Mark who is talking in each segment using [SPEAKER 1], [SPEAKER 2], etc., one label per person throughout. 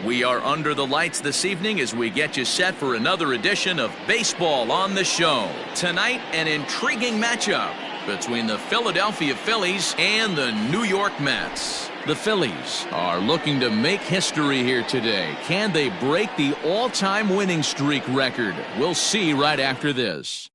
[SPEAKER 1] We are under the lights this evening as we get you set for another edition of Baseball on the Show. Tonight, an intriguing matchup between the Philadelphia Phillies and the New York Mets. The Phillies are looking to make history here today. Can they break the all-time winning streak record? We'll see right after this.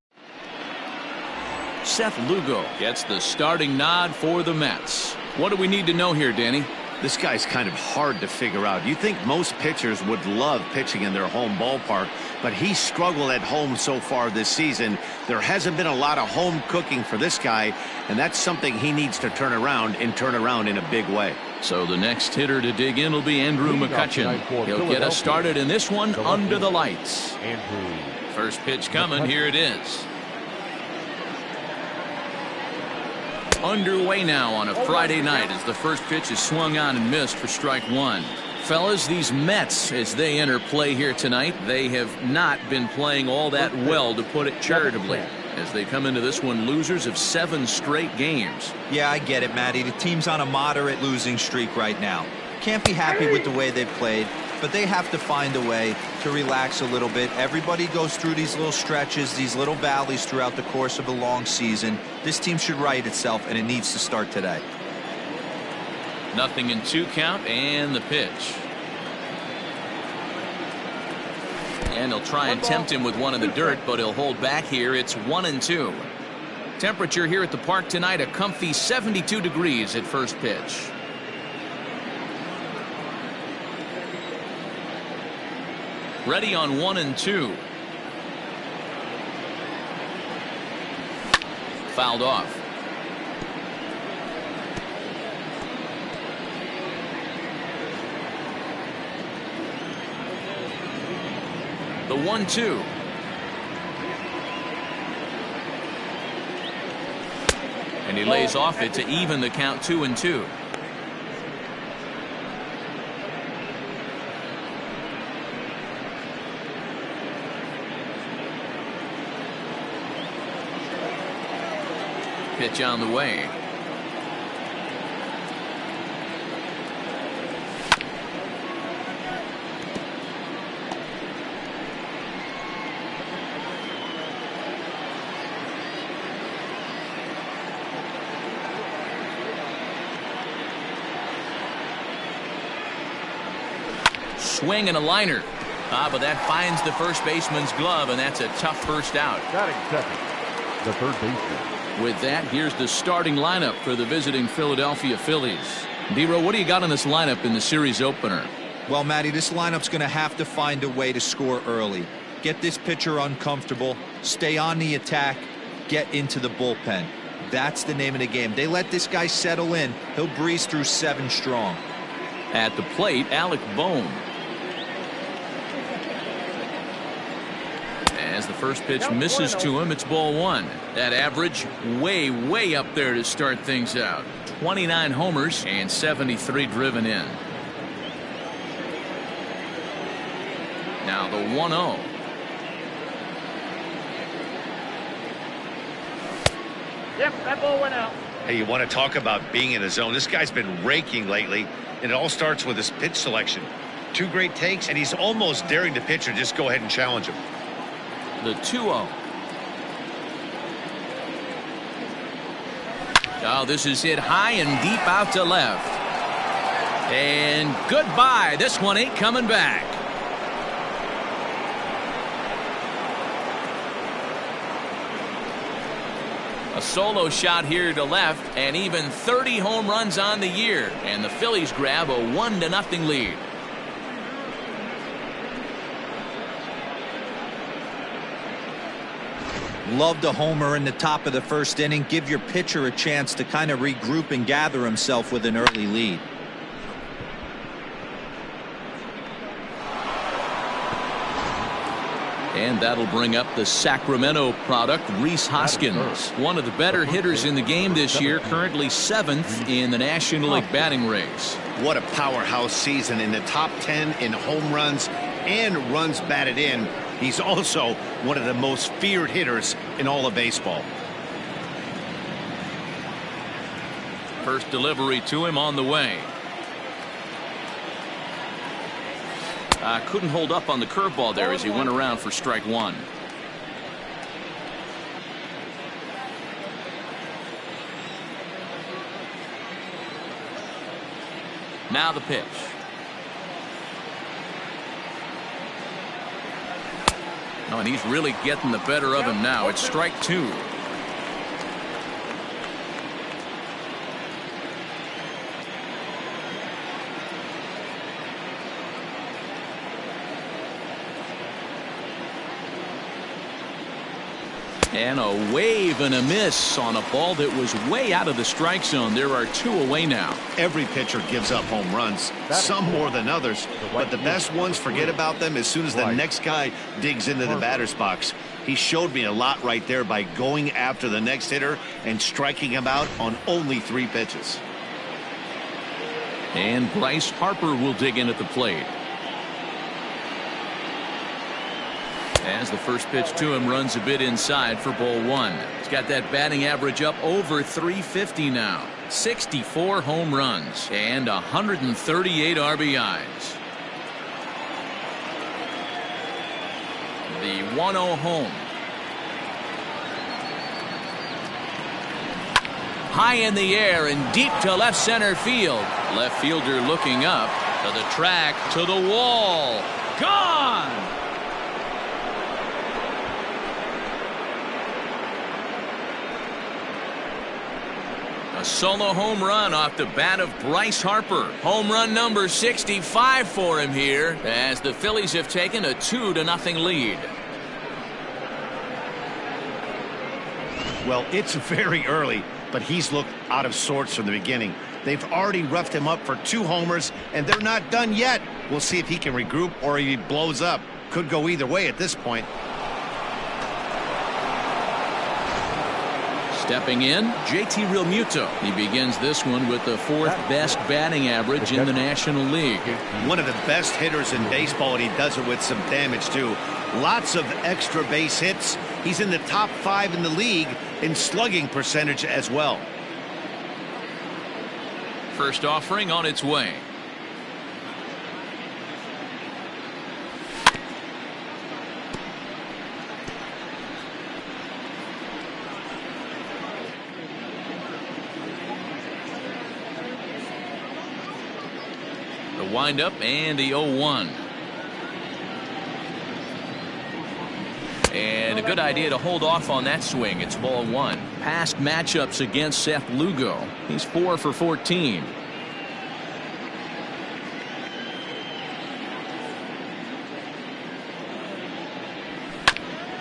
[SPEAKER 1] Seth Lugo gets the starting nod for the Mets. What do we need to know here, Danny?
[SPEAKER 2] This guy's kind of hard to figure out. You think most pitchers would love pitching in their home ballpark, but he struggled at home so far this season. There hasn't been a lot of home cooking for this guy, and that's something he needs to turn around in a big way.
[SPEAKER 1] So the next hitter to dig in will be Andrew Mccutchen. He'll get us started in this one under the lights. First pitch coming. Here it is. Underway now on a Friday night as the first pitch is swung on and missed for strike one. Fellas, these Mets, as they enter play here tonight, they have not been playing all that well, to put it charitably, as they come into this one losers of 7 straight games.
[SPEAKER 3] Yeah, I get it, Matty. The team's on a moderate losing streak right now. Can't be happy with the way they've played, but they have to find a way to relax a little bit. Everybody goes through these little stretches, these little valleys throughout the course of a long season. This team should right itself, and it needs to start today.
[SPEAKER 1] 0-2 count, and the pitch. And he'll try and tempt him with one in the dirt, but he'll hold back here. It's 1-2. Temperature here at the park tonight, a comfy 72 degrees at first pitch. Ready on 1-2. Fouled off. The 1-2. And he lays off it to even the count 2-2. Pitch on the way. Swing and a liner. But that finds the first baseman's glove, and that's a tough first out.
[SPEAKER 4] Batting second, the third baseman.
[SPEAKER 1] With that, here's the starting lineup for the visiting Philadelphia Phillies. D-Row, what do you got on this lineup in the series opener?
[SPEAKER 3] Well, Matty, this lineup's going to have to find a way to score early. Get this pitcher uncomfortable, stay on the attack, get into the bullpen. That's the name of the game. They let this guy settle in, he'll breeze through 7 strong.
[SPEAKER 1] At the plate, Alec Bohm. As the first pitch misses to him, it's ball 1. That average way up there to start things out. 29 homers and 73 driven in. Now the 1-0.
[SPEAKER 4] Yep, that ball went out.
[SPEAKER 2] Hey, you want to talk about being in a zone? This guy's been raking lately, and it all starts with his pitch selection. 2 great takes, and he's almost daring the pitcher just go ahead and challenge him.
[SPEAKER 1] The 2-0. Oh, this is hit high and deep out to left. And goodbye. This one ain't coming back. A solo shot here to left, and even 30 home runs on the year. And the Phillies grab a 1-0 lead.
[SPEAKER 3] Love the homer in the top of the first inning. Give your pitcher a chance to kind of regroup and gather himself with an early lead.
[SPEAKER 1] And that'll bring up the Sacramento product, Reese Hoskins. One of the better hitters in the game this year, currently 7th in the National League batting race.
[SPEAKER 2] What a powerhouse season, in the top 10 in home runs and runs batted in. He's also one of the most feared hitters in all of baseball.
[SPEAKER 1] First delivery to him on the way. Couldn't hold up on the curveball there as he went around for strike one. Now the pitch. Oh, and he's really getting the better of him now. It's strike two. And a wave and a miss on a ball that was way out of the strike zone. There are two away now.
[SPEAKER 2] Every pitcher gives up home runs, some more than others, but the best ones forget about them as soon as the next guy digs into the batter's box. He showed me a lot right there by going after the next hitter and striking him out on only 3 pitches.
[SPEAKER 1] And Bryce Harper will dig in at the plate. As the first pitch to him runs a bit inside for ball one. He's got that batting average up over 350 now. 64 home runs and 138 RBIs. The 1-0 home. High in the air and deep to left center field. Left fielder looking up to the track, to the wall. Gone! A solo home run off the bat of Bryce Harper. Home run number 65 for him here as the Phillies have taken a 2-0 lead.
[SPEAKER 2] Well, it's very early, but he's looked out of sorts from the beginning. They've already roughed him up for 2 homers, and they're not done yet. We'll see if he can regroup or if he blows up. Could go either way at this point.
[SPEAKER 1] Stepping in, JT Realmuto. He begins this one with the 4th best batting average in the National League.
[SPEAKER 2] One of the best hitters in baseball, and he does it with some damage too. Lots of extra base hits. He's in the top 5 in the league in slugging percentage as well.
[SPEAKER 1] First offering on its way. Windup and the 0-1. And a good idea to hold off on that swing. It's ball one. Past matchups against Seth Lugo. He's 4 for 14.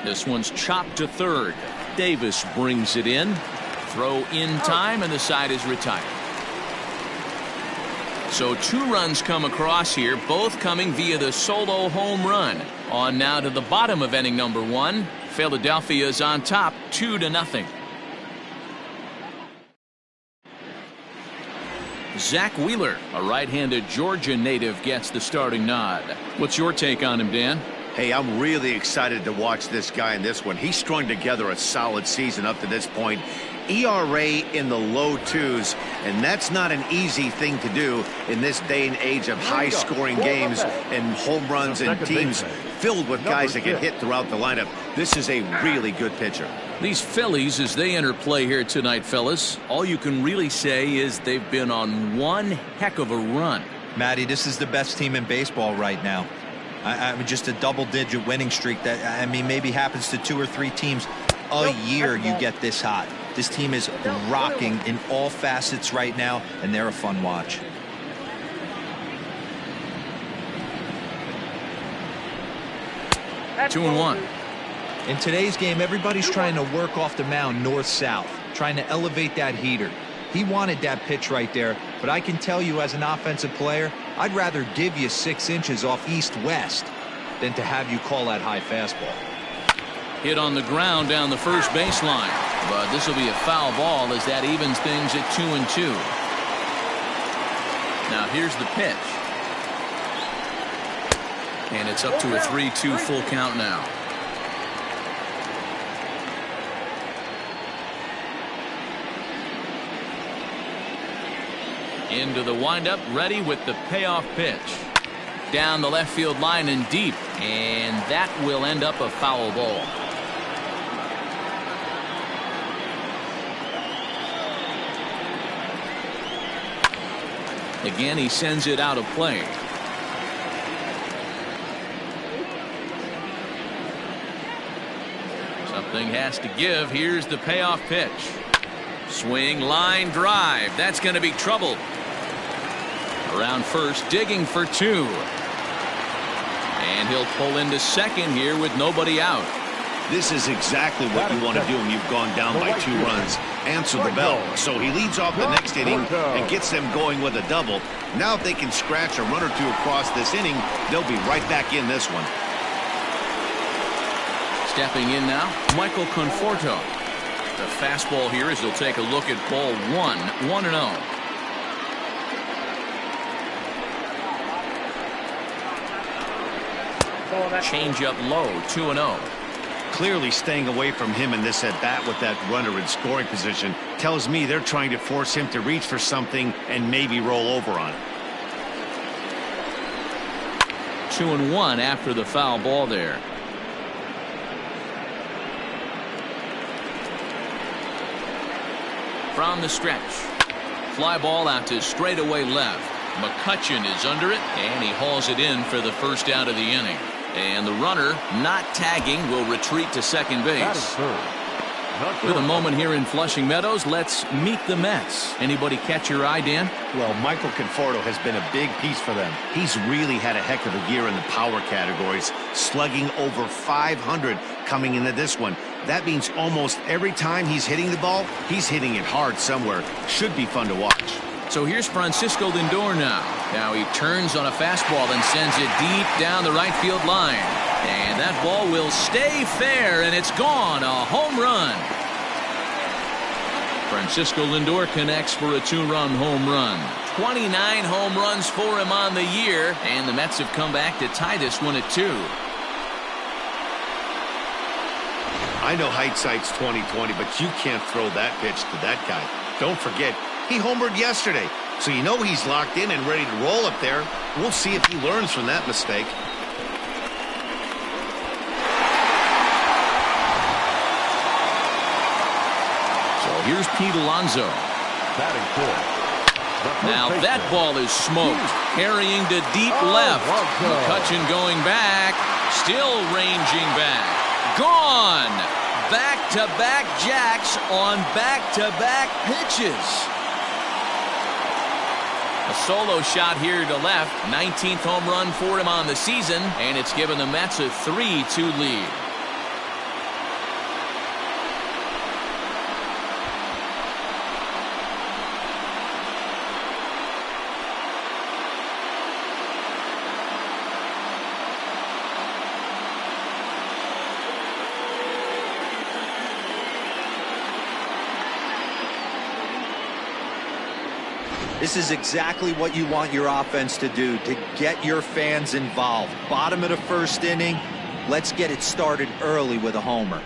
[SPEAKER 1] This one's chopped to third. Davis brings it in. Throw in time and the side is retired. So 2 runs come across here, both coming via the solo home run. On now to the bottom of inning number 1. Philadelphia is on top 2-0. Zach Wheeler, a right-handed Georgia native, gets the starting nod. What's your take on him, Dan?
[SPEAKER 2] Hey, I'm really excited to watch this guy in this one. He's strung together a solid season up to this point. ERA in the low 2s, and that's not an easy thing to do in this day and age of high-scoring games and home runs and teams filled with guys that get hit throughout the lineup. This is a really good pitcher.
[SPEAKER 1] These Phillies, as they enter play here tonight, fellas, all you can really say is they've been on one heck of a run.
[SPEAKER 3] Matty, this is the best team in baseball right now. I mean, just a double-digit winning streak that, I mean, maybe happens to 2 or 3 teams a year. You get this hot. This team is rocking in all facets right now, and they're a fun watch.
[SPEAKER 1] That's 2-1.
[SPEAKER 3] In today's game, everybody's trying to work off the mound north-south, trying to elevate that heater. He wanted that pitch right there, but I can tell you as an offensive player, I'd rather give you 6 inches off east-west than to have you call that high fastball.
[SPEAKER 1] Hit on the ground down the first baseline, but this will be a foul ball as that evens things at 2-2. Now here's the pitch, and it's up to a 3-2 full count now. Into the windup, ready with the payoff pitch. Down the left field line and deep, and that will end up a foul ball. Again, he sends it out of play. Something has to give. Here's the payoff pitch. Swing, line, drive. That's going to be trouble. Around first, digging for two. And he'll pull into second here with nobody out.
[SPEAKER 2] This is exactly what you want to do when you've gone down by 2 runs. Answer the bell. So he leads off the next inning and gets them going with a double. Now if they can scratch a run or two across this inning, they'll be right back in this one.
[SPEAKER 1] Stepping in now, Michael Conforto. The fastball here as he'll take a look at ball 1, 1-0. Change up low, 2-0.
[SPEAKER 2] Clearly staying away from him in this at-bat with that runner in scoring position tells me they're trying to force him to reach for something and maybe roll over on it.
[SPEAKER 1] 2-1 after the foul ball there. From the stretch. Fly ball out to straightaway left. Mccutchen is under it, and he hauls it in for the first out of the inning. And the runner, not tagging, will retreat to second base. With a moment here in Flushing Meadows, let's meet the Mets. Anybody catch your eye, Dan?
[SPEAKER 2] Well, Michael Conforto has been a big piece for them. He's really had a heck of a year in the power categories, slugging over 500 coming into this one. That means almost every time he's hitting the ball, he's hitting it hard somewhere. Should be fun to watch.
[SPEAKER 1] So here's Francisco Lindor now. Now he turns on a fastball and sends it deep down the right field line. And that ball will stay fair, and it's gone. A home run. Francisco Lindor connects for a 2-run home run. 29 home runs for him on the year, and the Mets have come back to tie this one at 2.
[SPEAKER 2] I know hindsight's 20/20, but you can't throw that pitch to that guy. Don't forget, he homered yesterday, so you know he's locked in and ready to roll up there. We'll see if he learns from that mistake.
[SPEAKER 1] So here's Pete Alonso. Now that ball is smoked, carrying to deep left. Mccutchen going back, still ranging back. Gone. Back-to-back jacks on back-to-back pitches. A solo shot here to left. 19th home run for him on the season, and it's given the Mets a 3-2 lead.
[SPEAKER 3] This is exactly what you want your offense to do, to get your fans involved. Bottom of the first inning, let's get it started early with a homer.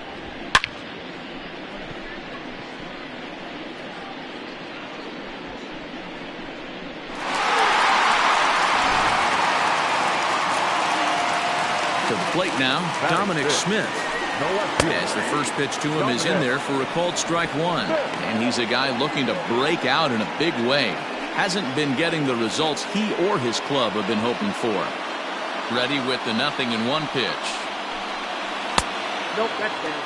[SPEAKER 1] To the plate now, Dominic Smith. As the first pitch to him is in there for a called strike 1. And he's a guy looking to break out in a big way. Hasn't been getting the results he or his club have been hoping for. Ready with the 0-1 pitch.
[SPEAKER 4] Nope, that's down.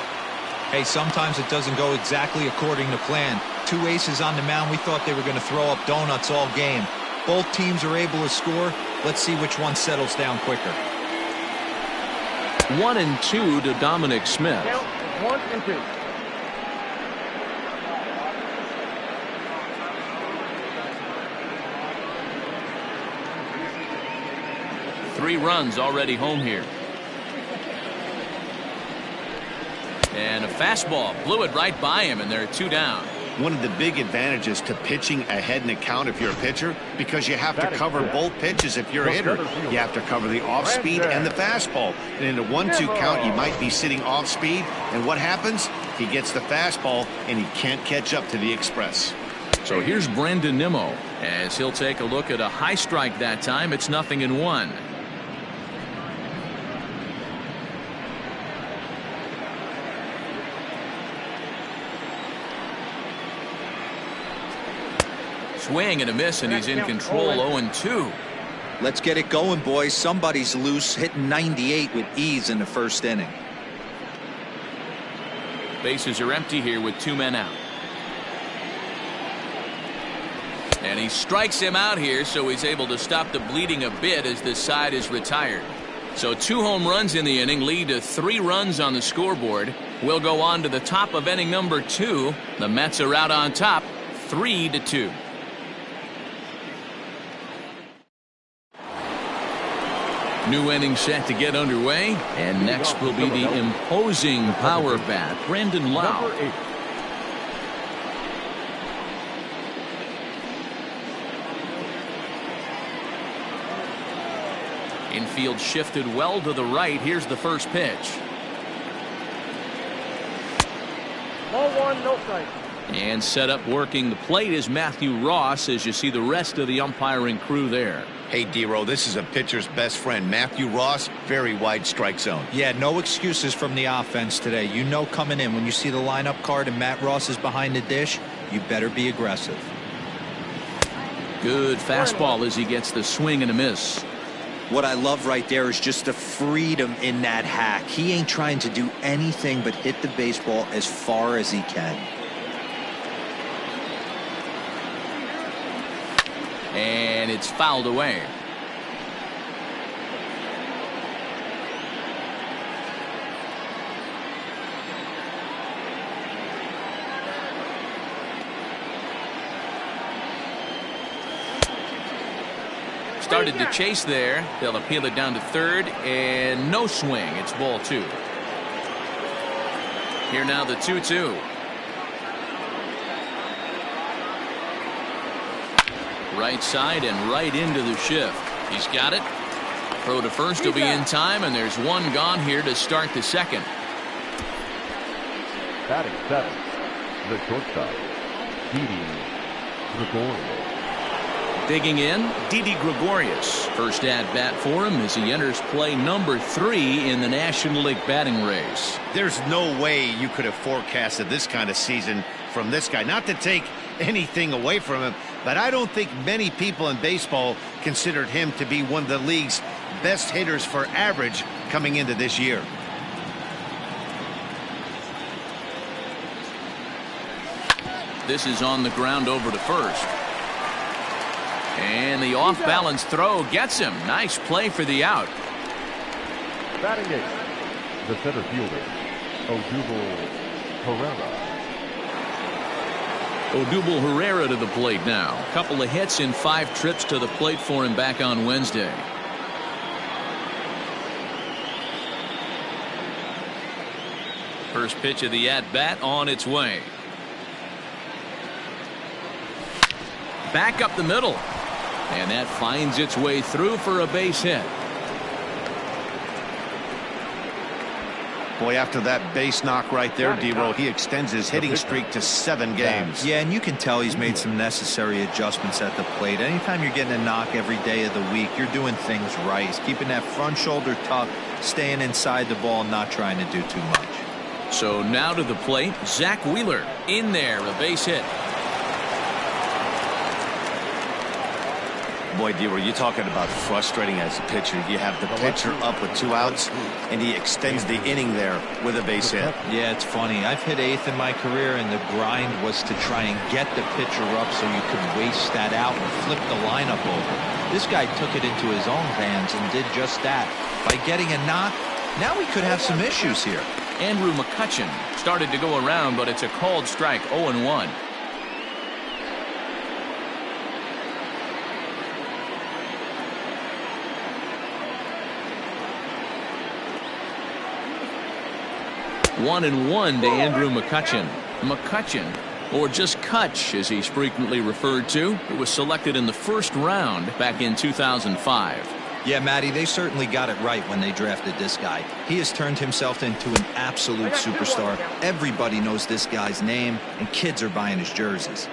[SPEAKER 3] Hey, sometimes it doesn't go exactly according to plan. 2 aces on the mound. We thought they were going to throw up donuts all game. Both teams are able to score. Let's see which one settles down quicker.
[SPEAKER 1] 1-2 to Dominic Smith.
[SPEAKER 4] Count 1-2.
[SPEAKER 1] 3 runs already home here. And a fastball blew it right by him, and there are 2 down.
[SPEAKER 2] One of the big advantages to pitching ahead in the count if you're a pitcher, because you have to cover both pitches if you're a hitter. You have to cover the off speed and the fastball. And in a 1-2 count, you might be sitting off speed. And what happens? He gets the fastball, and he can't catch up to the express.
[SPEAKER 1] So here's Brandon Nimmo as he'll take a look at a high strike that time. It's 0-1. Swing and a miss, and he's in control. 0-2.
[SPEAKER 3] Let's get it going, boys. Somebody's loose, hitting 98 with ease in the first inning.
[SPEAKER 1] Bases are empty here with 2 men out. And he strikes him out here, so he's able to stop the bleeding a bit as this side is retired. So 2 home runs in the inning lead to 3 runs on the scoreboard. We'll go on to the top of inning number 2. The Mets are out on top, 3-2. New inning set to get underway, and next will be the imposing power bat, Brandon Lau. Infield shifted well to the right. Here's the first pitch.
[SPEAKER 4] Ball 1, no strike.
[SPEAKER 1] And set up working the plate is Matthew Ross, as you see the rest of the umpiring crew there.
[SPEAKER 2] Hey, D-Row, this is a pitcher's best friend. Matthew Ross, very wide strike zone.
[SPEAKER 3] Yeah, no excuses from the offense today. You know coming in when you see the lineup card and Matt Ross is behind the dish, you better be aggressive.
[SPEAKER 1] Good fastball as he gets the swing and a miss.
[SPEAKER 3] What I love right there is just the freedom in that hack. He ain't trying to do anything but hit the baseball as far as he can.
[SPEAKER 1] And it's fouled away. Started to chase there. They'll appeal it down to third, and no swing. It's ball 2. Here now the 2-2. Right side and right into the shift. He's got it. Throw to first will be in time, and there's 1 gone here to start the second.
[SPEAKER 5] Batting 7, the shortstop, Didi Gregorius.
[SPEAKER 1] Digging in, Didi Gregorius. First at bat for him as he enters play number 3 in the National League batting race.
[SPEAKER 2] There's no way you could have forecasted this kind of season from this guy. Not to take anything away from him, but I don't think many people in baseball considered him to be one of the league's best hitters for average coming into this year.
[SPEAKER 1] This is on the ground over to first. And the off-balance throw gets him. Nice play for the out.
[SPEAKER 5] Batting 8, the center fielder, Odubel Herrera.
[SPEAKER 1] Odubel Herrera to the plate now. A couple of hits in 5 trips to the plate for him back on Wednesday. First pitch of the at-bat on its way. Back up the middle. And that finds its way through for a base hit.
[SPEAKER 2] Boy, after that base knock right there, D-Row, he extends his hitting streak to 7 games.
[SPEAKER 3] Yeah, and you can tell he's made some necessary adjustments at the plate. Anytime you're getting a knock every day of the week, you're doing things right. He's keeping that front shoulder tucked, staying inside the ball, not trying to do too much.
[SPEAKER 1] So now to the plate, Zach Wheeler in there, a base hit.
[SPEAKER 2] Boy, D-Row, you're talking about frustrating as a pitcher. You have the pitcher up with 2 outs, and he extends the inning there with a base hit.
[SPEAKER 3] Yeah, it's funny. I've hit 8th in my career, and the grind was to try and get the pitcher up so you could waste that out and flip the lineup over. This guy took it into his own hands and did just that. By getting a knock, now we could have some issues here.
[SPEAKER 1] Andrew McCutchen started to go around, but it's a called strike, 0-1. One and 1 to Andrew McCutchen. McCutchen, or just Cutch as he's frequently referred to, it was selected in the first round back in 2005.
[SPEAKER 3] Yeah, Matty, they certainly got it right when they drafted this guy. He has turned himself into an absolute superstar. Everybody knows this guy's name, and kids are buying his jerseys.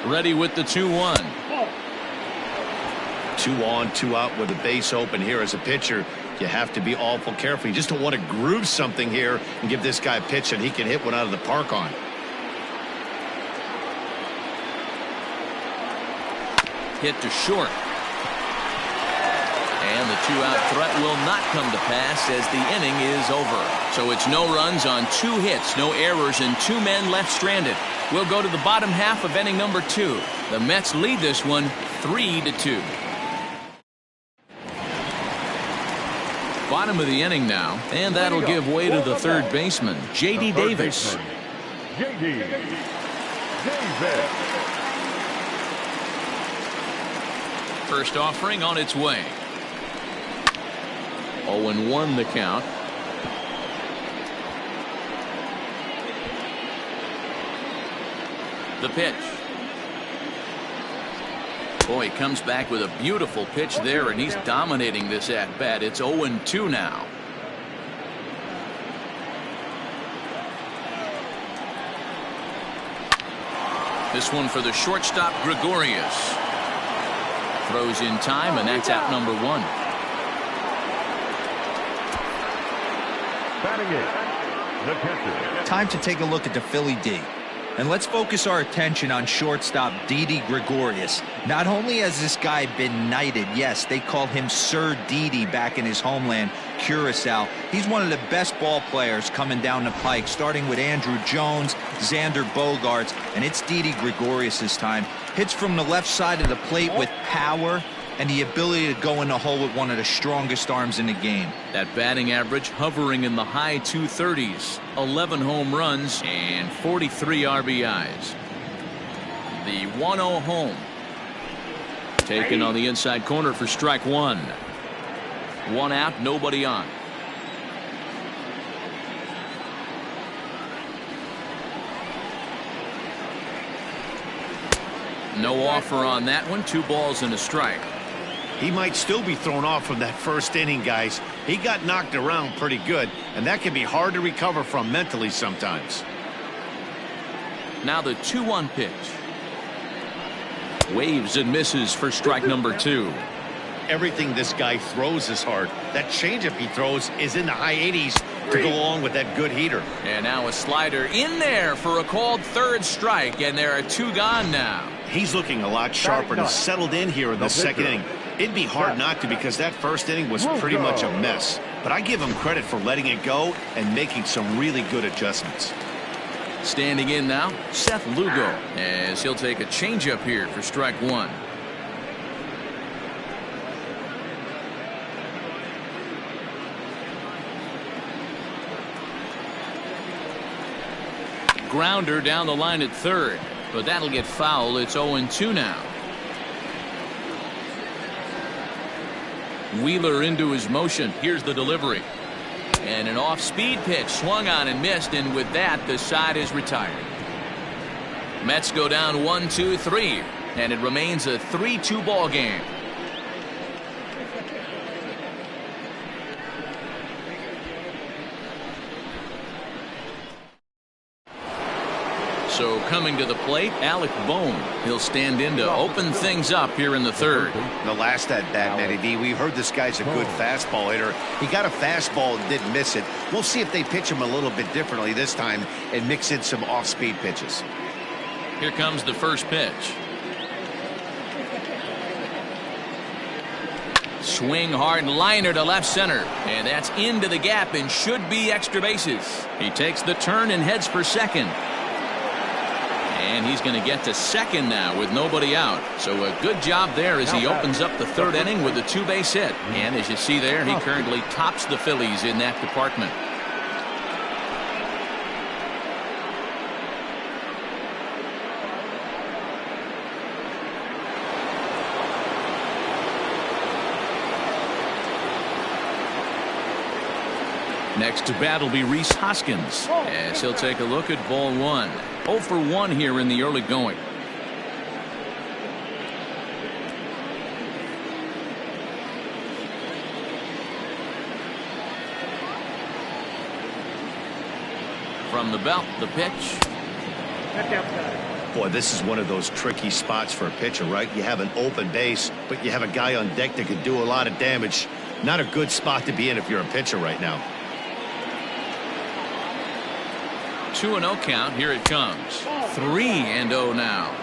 [SPEAKER 1] Ready with the 2-1.
[SPEAKER 2] 2 on, 2 out with a base open here. As a pitcher, you have to be awful careful. You just don't want to groove something here and give this guy a pitch and he can hit one out of the park on.
[SPEAKER 1] Hit to short. And the 2-out threat will not come to pass as the inning is over. So it's no runs on 2 hits, no errors, and 2 men left stranded. We'll go to the bottom half of inning number 2. The Mets lead this one 3-2. Bottom of the inning now, and that'll give way to the third baseman, J.D. Davis.
[SPEAKER 5] J.D. Davis.
[SPEAKER 1] First offering on its way. 0-1 the count. The pitch. Boy, he comes back with a beautiful pitch there, and he's dominating this at-bat. It's 0-2 now. This one for the shortstop, Gregorius. Throws in time, and that's out number 1.
[SPEAKER 5] Batting it, the catcher.
[SPEAKER 3] Time to take a look at the Philly D. And let's focus our attention on shortstop Didi Gregorius. Not only has this guy been knighted, yes, they call him Sir Didi back in his homeland, Curacao. He's one of the best ball players coming down the pike, starting with Andrew Jones, Xander Bogaerts, and it's Didi Gregorius' time. Hits from the left side of the plate with power and the ability to go in the hole with one of the strongest arms in the game.
[SPEAKER 1] That batting average hovering in the high 230s. 11 home runs and 43 RBIs. The 1-0 home. Taken on the inside corner for strike 1. 1 out, nobody on. No offer on that one. 2 balls and a strike.
[SPEAKER 2] He might still be thrown off from that first inning, guys. He got knocked around pretty good, and that can be hard to recover from mentally sometimes.
[SPEAKER 1] Now the 2-1 pitch. Waves and misses for strike number 2.
[SPEAKER 2] Everything this guy throws is hard. That changeup he throws is in the high 80s to go along with that good heater.
[SPEAKER 1] And now a slider in there for a called third strike, and there are 2 gone now.
[SPEAKER 2] He's looking a lot sharper and settled in here in the second inning. It'd be hard not to, because that first inning was pretty much a mess. But I give him credit for letting it go and making some really good adjustments.
[SPEAKER 1] Standing in now, Seth Lugo, as he'll take a changeup here for strike 1. Grounder down the line at third, but that'll get foul. It's 0-2 now. Wheeler into his motion. Here's the delivery. And an off-speed pitch swung on and missed, and with that, the side is retired. Mets go down 1-2-3, and it remains a 3-2 ball game. So coming to the plate, Alec Bohm. He'll stand in to open things up here in the third.
[SPEAKER 2] The last at bat, Matty D, we heard this guy's a good fastball hitter. He got a fastball and didn't miss it. We'll see if they pitch him a little bit differently this time and mix in some off-speed pitches.
[SPEAKER 1] Here comes the first pitch. Swing hard liner to left center, and that's into the gap and should be extra bases. He takes the turn and heads for second. And he's going to get to second now with nobody out. So a good job there as he opens up the third inning with a 2-base hit. And as you see there, he currently tops the Phillies in that department. Next to bat will be Reese Hoskins, as he'll take a look at ball 1. 0 for 1 here in the early going. From the belt, the pitch.
[SPEAKER 2] Boy, this is one of those tricky spots for a pitcher, right? You have an open base, but you have a guy on deck that could do a lot of damage. Not a good spot to be in if you're a pitcher right now.
[SPEAKER 1] 2-0 count. Here it comes. 3-0 now.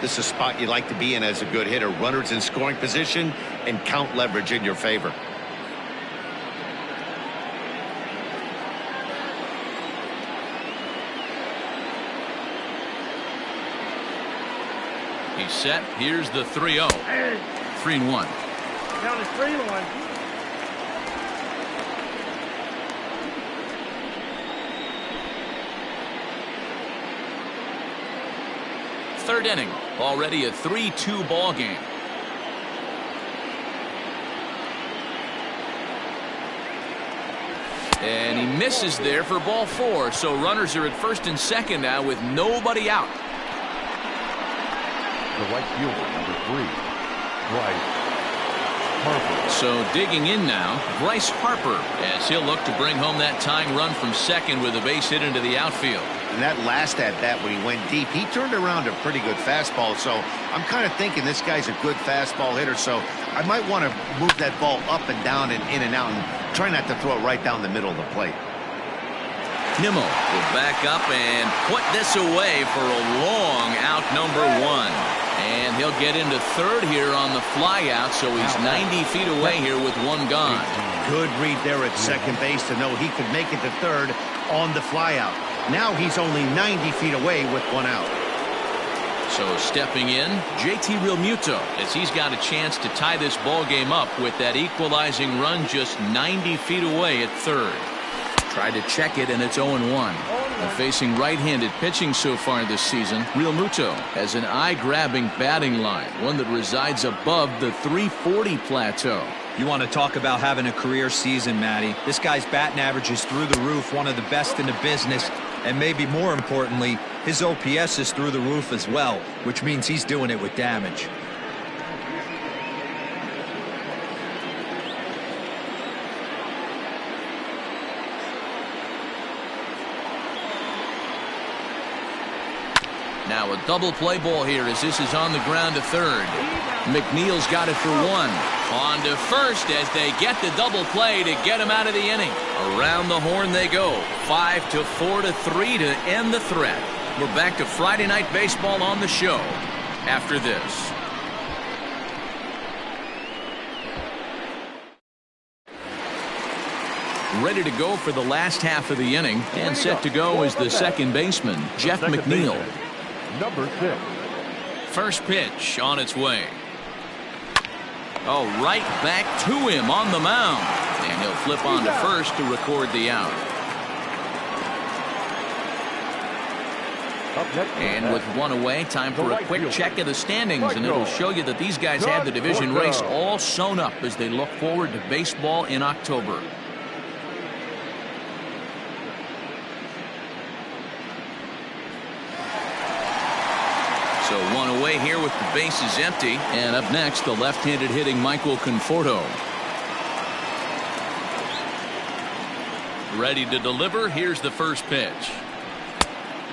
[SPEAKER 2] This is a spot you like to be in as a good hitter. Runners in scoring position and count leverage in your favor.
[SPEAKER 1] He's set. Here's the 3-0. 3-1.
[SPEAKER 4] Count is 3-1.
[SPEAKER 1] Third inning. Already a 3-2 ball game. And he misses there for ball 4. So runners are at first and second now with nobody out.
[SPEAKER 5] The right fielder, number 3, Bryce Harper.
[SPEAKER 1] So digging in now, Bryce Harper, as he'll look to bring home that tying run from second with a base hit into the outfield.
[SPEAKER 2] And that last at-bat when he went deep, he turned around a pretty good fastball. So I'm kind of thinking this guy's a good fastball hitter. So I might want to move that ball up and down and in and out and try not to throw it right down the middle of the plate.
[SPEAKER 1] Nimmo will back up and put this away for a long out, number 1. And he'll get into third here on the fly out, so he's 90 feet away here with 1 gone.
[SPEAKER 2] Good read there at second base to know he could make it to third on the fly out. Now he's only 90 feet away with 1 out.
[SPEAKER 1] So stepping in, JT Realmuto, as he's got a chance to tie this ball game up with that equalizing run just 90 feet away at third. Tried to check it, and it's 0-1. Facing right-handed pitching so far this season, Realmuto has an eye-grabbing batting line, one that resides above the 340 plateau.
[SPEAKER 3] You want to talk about having a career season, Matty. This guy's batting average is through the roof, one of the best in the business, and maybe more importantly, his OPS is through the roof as well, which means he's doing it with damage.
[SPEAKER 1] Now a double play ball here as this is on the ground to third. Mcneil's got it for 1. On to first as they get the double play to get him out of the inning. Around the horn they go. 5-4-3 to end the threat. We're back to Friday Night Baseball on the show after this. Ready to go for the last half of the inning, and set to go is the second baseman, Jeff Mcneil.
[SPEAKER 5] Number 6.
[SPEAKER 1] First pitch on its way. Oh, right back to him on the mound. And he'll flip on to first to record the out. And with 1 away, time for a quick check of the standings, and it'll show you that these guys had the division race all sewn up as they look forward to baseball in October. So 1 away here with the bases empty. And up next, the left-handed hitting Michael Conforto. Ready to deliver. Here's the first pitch.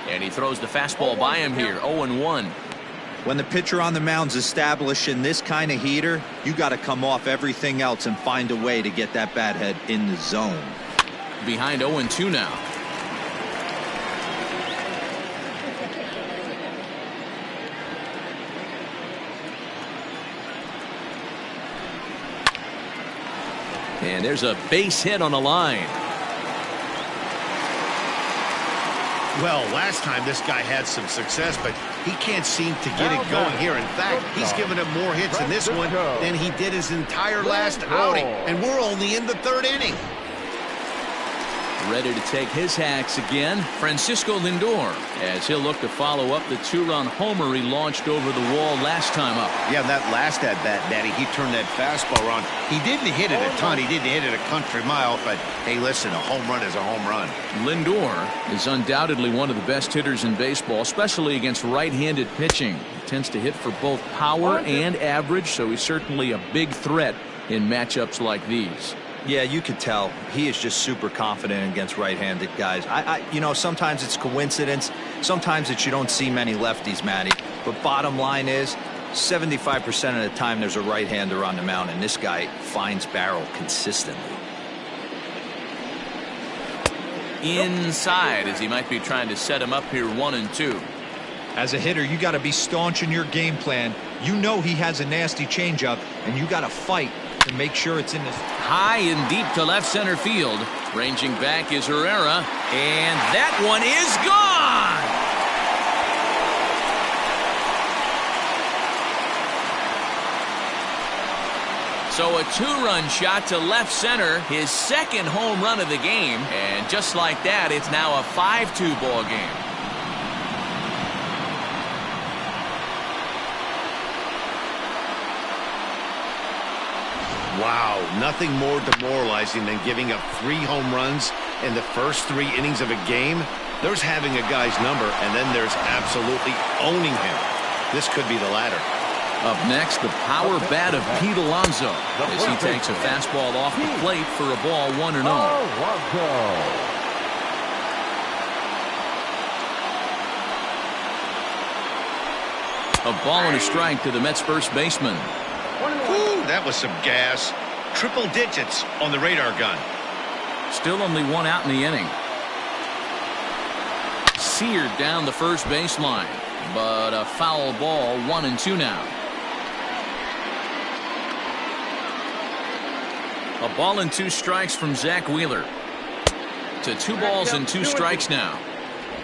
[SPEAKER 1] And he throws the fastball by him here. 0-1.
[SPEAKER 3] When the pitcher on the mound's establishing this kind of heater, you got to come off everything else and find a way to get that bat head in the zone.
[SPEAKER 1] Behind 0-2 now. And there's a base hit on the line.
[SPEAKER 2] Well, last time this guy had some success, but he can't seem to get it going here. In fact, he's given up more hits in this one than he did his entire last outing. And we're only in the 3rd inning.
[SPEAKER 1] Ready to take his hacks again, Francisco Lindor, as he'll look to follow up the 2-run homer he launched over the wall last time up.
[SPEAKER 2] Yeah, that last at-bat, Daddy, he turned that fastball on. He didn't hit it a ton. He didn't hit it a country mile, but hey, listen, a home run is a home run.
[SPEAKER 1] Lindor is undoubtedly one of the best hitters in baseball, especially against right-handed pitching. He tends to hit for both power and average, so he's certainly a big threat in matchups like these.
[SPEAKER 3] Yeah, you could tell he is just super confident against right-handed guys. You know, sometimes it's coincidence Sometimes that you don't see many lefties, Matty. But bottom line is, 75% of the time there's a right-hander on the mound, and this guy finds barrel consistently.
[SPEAKER 1] Inside, as he might be trying to set him up here 1-2.
[SPEAKER 3] As a hitter, you got to be staunch in your game plan. You know he has a nasty changeup, and you got to fight to make sure it's in the
[SPEAKER 1] high and deep to left center field. Ranging back is Herrera, and that one is gone. So a two-run shot to left center, his second home run of the game, and just like that, it's now a 5-2 ball game.
[SPEAKER 2] Wow, nothing more demoralizing than giving up 3 home runs in the first 3 innings of a game. There's having a guy's number, and then there's absolutely owning him. This could be the latter.
[SPEAKER 1] Up next, the power bat of Pete Alonso as he takes a fastball off the plate for a ball 1-0. A ball and a strike to the Mets first baseman.
[SPEAKER 2] Ooh, that was some gas. Triple digits on the radar gun.
[SPEAKER 1] Still only 1 out in the inning. Seared down the first baseline, but a foul ball, 1-2 now. A ball and 2 strikes from Zach Wheeler. To 2 balls and 2 strikes now.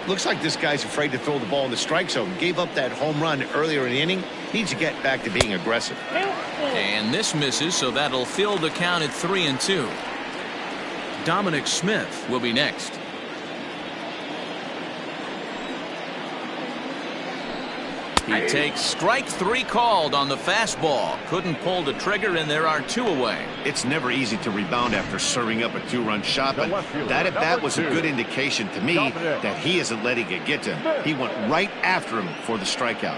[SPEAKER 2] Looks like this guy's afraid to throw the ball in the strike zone. Gave up that home run earlier in the inning. Needs to get back to being aggressive.
[SPEAKER 1] And this misses, so that'll fill the count at 3-2. Dominic Smith will be next. He takes strike 3 called on the fastball. Couldn't pull the trigger, and there are 2 away.
[SPEAKER 2] It's never easy to rebound after serving up a 2-run shot, but that at bat was a good indication to me that he isn't letting it get to him. He went right after him for the strikeout.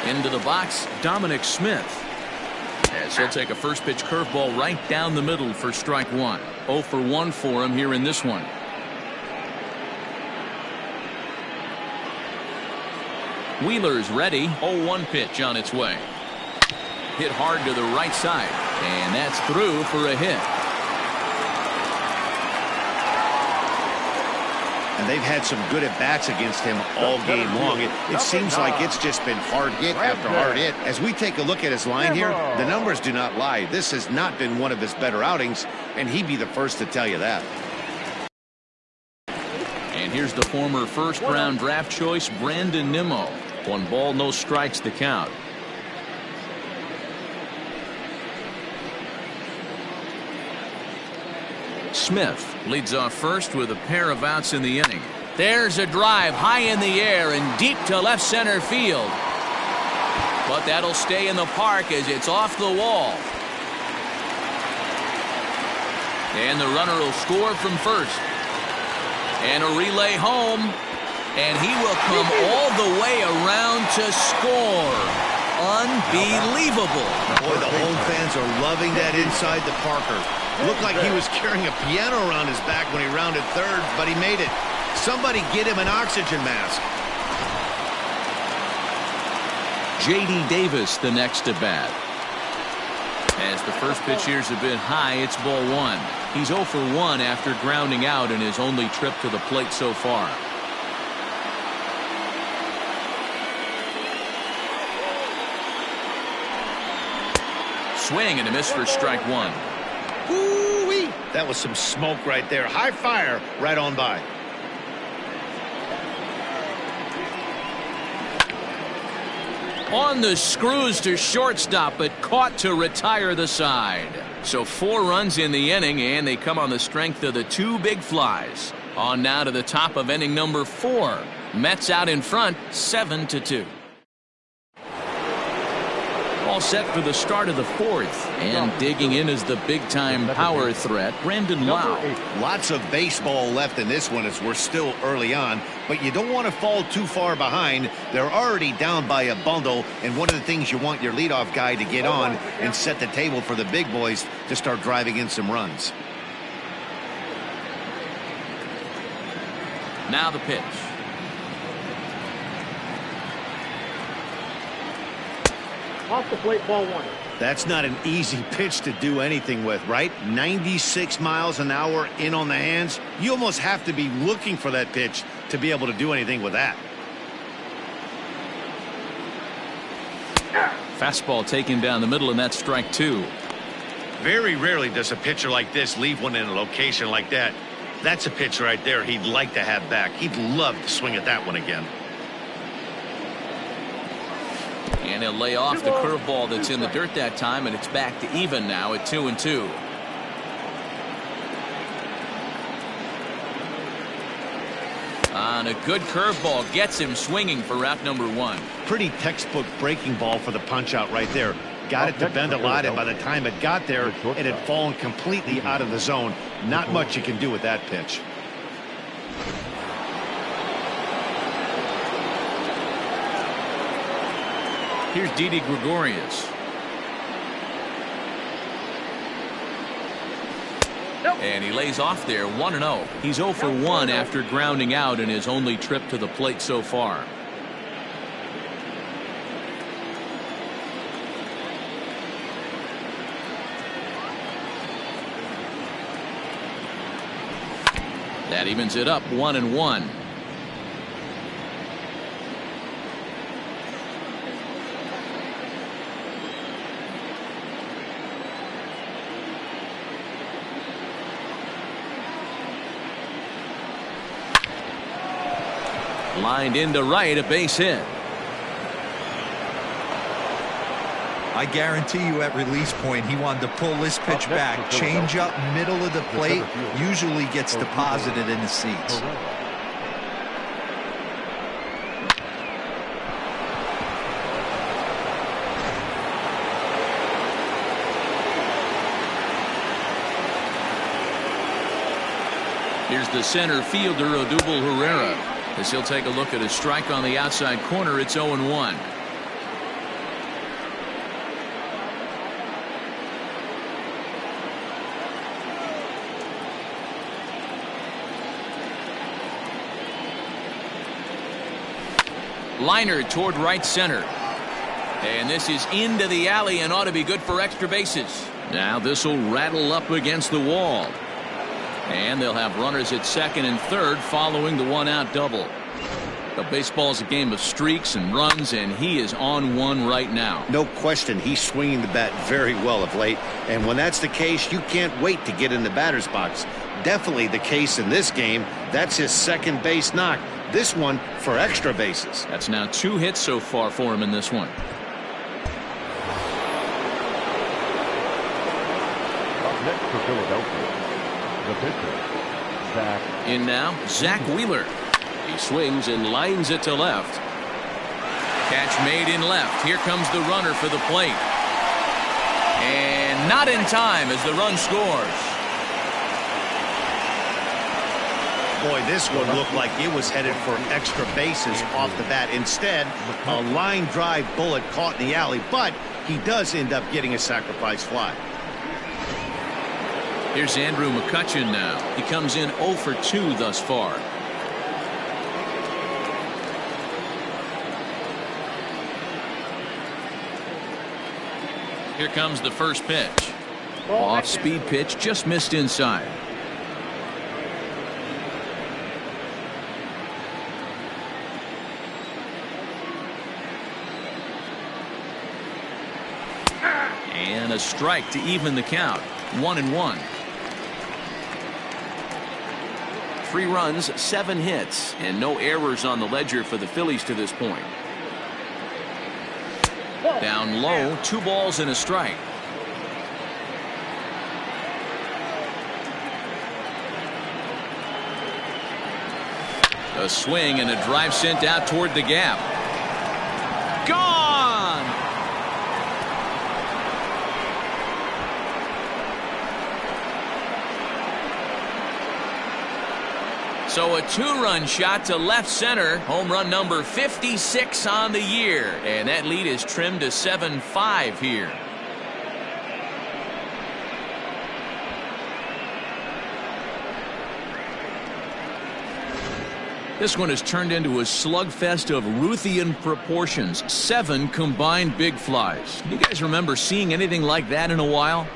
[SPEAKER 1] Into the box, Dominic Smith. As he'll take a first pitch curveball right down the middle for strike 1. 0 for 1 for him here in this one. Wheeler's ready. 0-1 pitch on its way. Hit hard to the right side, and that's through for a hit.
[SPEAKER 2] And they've had some good at-bats against him all game long. It seems like it's just been hard hit after hard hit. As we take a look at his line here, the numbers do not lie. This has not been one of his better outings, and he'd be the first to tell you that.
[SPEAKER 1] And here's the former first-round draft choice, Brandon Nimmo. 1 ball, no strikes to count. Smith leads off first with a pair of outs in the inning. There's a drive high in the air and deep to left center field. But that'll stay in the park as it's off the wall. And the runner will score from first. And a relay home. And he will come all the way around to score. Unbelievable.
[SPEAKER 2] Boy, the home fans are loving that inside the Parker. Looked like he was carrying a piano around his back when he rounded third, but he made it. Somebody get him an oxygen mask.
[SPEAKER 1] J.D. Davis the next at bat. As the first pitch here's a bit high, it's ball 1. He's 0 for 1 after grounding out in his only trip to the plate so far. Swing and a miss for strike 1.
[SPEAKER 2] Ooh-wee. That was some smoke right there. High fire right on by.
[SPEAKER 1] On the screws to shortstop, but caught to retire the side. So 4 runs in the inning, and they come on the strength of the 2 big flies. On now to the top of inning number 4. Mets out in front, 7-2. All set for the start of the 4th, and digging in is the big-time power threat, Brandon Lau.
[SPEAKER 2] Lots of baseball left in this one as we're still early on, but you don't want to fall too far behind. They're already down by a bundle, and one of the things you want your leadoff guy to get on and set the table for the big boys to start driving in some runs.
[SPEAKER 1] Now the pitch.
[SPEAKER 4] Off the plate, ball 1.
[SPEAKER 2] That's not an easy pitch to do anything with, right? 96 miles an hour in on the hands. You almost have to be looking for that pitch to be able to do anything with that.
[SPEAKER 1] Fastball taken down the middle, and that's strike 2.
[SPEAKER 2] Very rarely does a pitcher like this leave one in a location like that. That's a pitch right there he'd like to have back. He'd love to swing at that one again.
[SPEAKER 1] And he'll lay off the curveball that's in the dirt that time, and it's back to even now at 2-2. On a good curveball gets him swinging for route number 1.
[SPEAKER 2] Pretty textbook breaking ball for the punch out right there. Got it to bend a lot, and by the time it got there, it had fallen completely out of the zone. Not much you can do with that pitch.
[SPEAKER 1] Here's Didi Gregorius. And he lays off there, 1-0. He's 0 for 1 after grounding out in his only trip to the plate so far. That evens it up, 1-1. Lined into right, a base hit.
[SPEAKER 3] I guarantee you at release point he wanted to pull this pitch back. Change up middle of the plate usually gets deposited in the seats.
[SPEAKER 1] Here's the center fielder, Odubel Herrera. As he'll take a look at a strike on the outside corner, it's 0-1. Liner toward right center. And this is into the alley and ought to be good for extra bases. Now this will rattle up against the wall. And they'll have runners at second and third following the one-out double. But baseball's a game of streaks and runs, and he is on one right now.
[SPEAKER 2] No question, he's swinging the bat very well of late. And when that's the case, you can't wait to get in the batter's box. Definitely the case in this game. That's his second base knock. This one for extra bases.
[SPEAKER 1] That's now 2 hits so far for him in this one.
[SPEAKER 5] Up next for Philadelphia, the pitcher, Zach.
[SPEAKER 1] In now, Zach Wheeler. He swings and lines it to left. Catch made in left. Here comes the runner for the plate. And not in time as the run scores.
[SPEAKER 2] Boy, this one looked like it was headed for extra bases off the bat. Instead, a line drive bullet caught in the alley, but he does end up getting a sacrifice fly.
[SPEAKER 1] Here's Andrew McCutchen now. He comes in 0 for 2 thus far. Here comes the first pitch. Off-speed pitch, just missed inside. And a strike to even the count. 1-1. 3 runs, 7 hits, and no errors on the ledger for the Phillies to this point. Down low, 2 balls and a strike. A swing and a drive sent out toward the gap. Gone! So a 2-run shot to left center. Home run number 56 on the year. And that lead is trimmed to 7-5 here. This one has turned into a slugfest of Ruthian proportions. 7 combined big flies. Do you guys remember seeing anything like that in a while?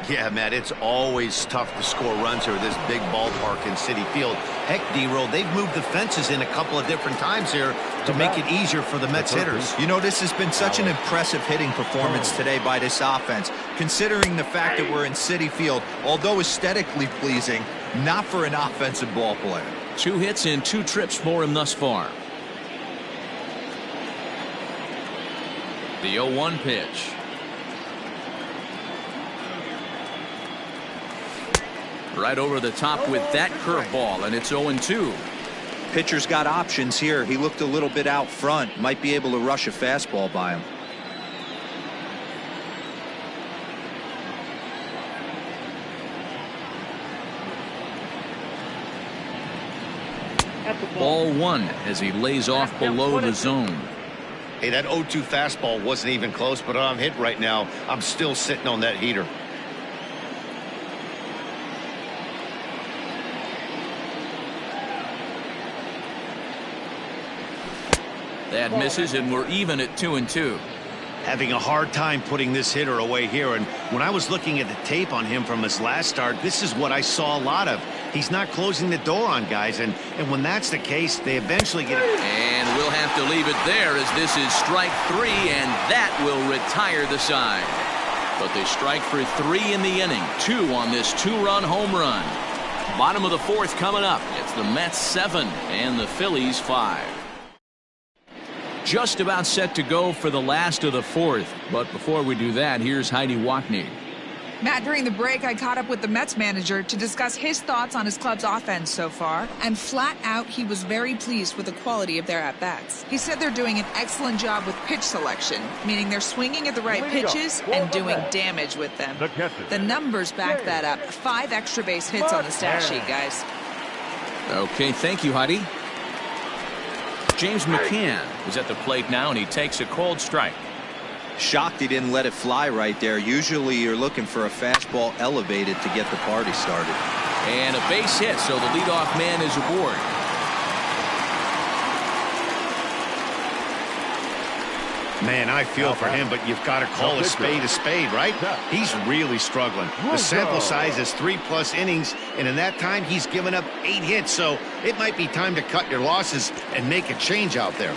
[SPEAKER 2] Yeah, Matt, it's always tough to score runs here at this big ballpark in Citi Field. Heck, D-Roll, they've moved the fences in a couple of different times here to make it easier for the Mets hitters.
[SPEAKER 3] You know, this has been such an impressive hitting performance today by this offense, considering the fact that we're in Citi Field, although aesthetically pleasing, not for an offensive ball player.
[SPEAKER 1] 2 hits in 2 trips for him thus far. The 0-1 pitch. Right over the top with that curveball, and it's 0-2.
[SPEAKER 3] Pitcher's got options here. He looked a little bit out front. Might be able to rush a fastball by him.
[SPEAKER 1] Ball 1 as he lays off below the zone.
[SPEAKER 2] Hey, that 0-2 fastball wasn't even close, but I'm hit right now. I'm still sitting on that heater.
[SPEAKER 1] That misses, and we're even at 2-2.
[SPEAKER 2] Having a hard time putting this hitter away here, and when I was looking at the tape on him from his last start, this is what I saw a lot of. He's not closing the door on guys, and when that's the case, they eventually get it.
[SPEAKER 1] And we'll have to leave it there, as this is strike 3, and that will retire the side. But they strike for 3 in the inning, 2 on this 2-run home run. Bottom of the 4th coming up. It's the Mets 7 and the Phillies 5. Just about set to go for the last of the 4th. But before we do that, here's Heidi Watney.
[SPEAKER 6] Matt, during the break, I caught up with the Mets manager to discuss his thoughts on his club's offense so far. And flat out, he was very pleased with the quality of their at-bats. He said they're doing an excellent job with pitch selection, meaning they're swinging at the right pitches and doing damage with them. The numbers back that up. 5 extra base hits on the stat sheet, guys.
[SPEAKER 1] Okay, thank you, Heidi. James McCann is at the plate now, and he takes a cold strike.
[SPEAKER 3] Shocked he didn't let it fly right there. Usually you're looking for a fastball elevated to get the party started.
[SPEAKER 1] And a base hit, so the leadoff man is aboard.
[SPEAKER 2] Man, I feel for him, but you've got to call a spade, right? He's really struggling. The sample size is 3+ innings, and in that time, he's given up 8 hits, so it might be time to cut your losses and make a change out there.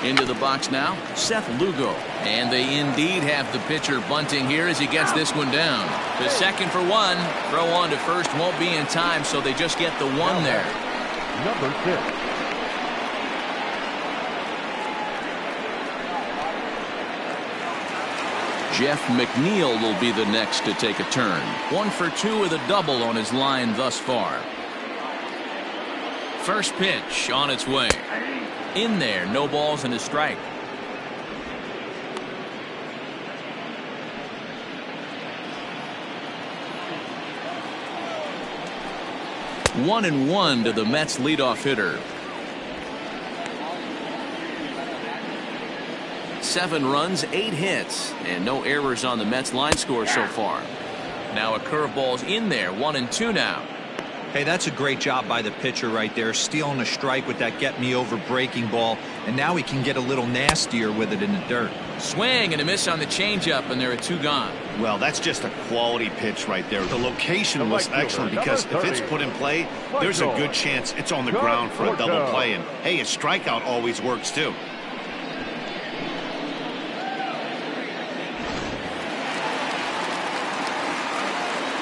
[SPEAKER 1] Into the box now, Seth Lugo. And they indeed have the pitcher bunting here as he gets this one down. To second for 1. Throw on to first won't be in time, so they just get the 1 there.
[SPEAKER 5] Number 6.
[SPEAKER 1] Jeff Mcneil will be the next to take a turn. 1 for 2 with a double on his line thus far. First pitch on its way. In there, no balls and a strike. One and 1 to the Mets leadoff hitter. 7 runs, 8 hits, and no errors on the Mets line score so far. Now a curveball's in there, 1-2 now.
[SPEAKER 3] Hey, that's a great job by the pitcher right there, stealing a strike with that get-me-over breaking ball, and now he can get a little nastier with it in the dirt.
[SPEAKER 1] Swing and a miss on the changeup, and there are 2 gone.
[SPEAKER 2] Well, that's just a quality pitch right there. The location was excellent because if it's put in play, there's a good chance it's on the ground for a double play. And, hey, a strikeout always works, too.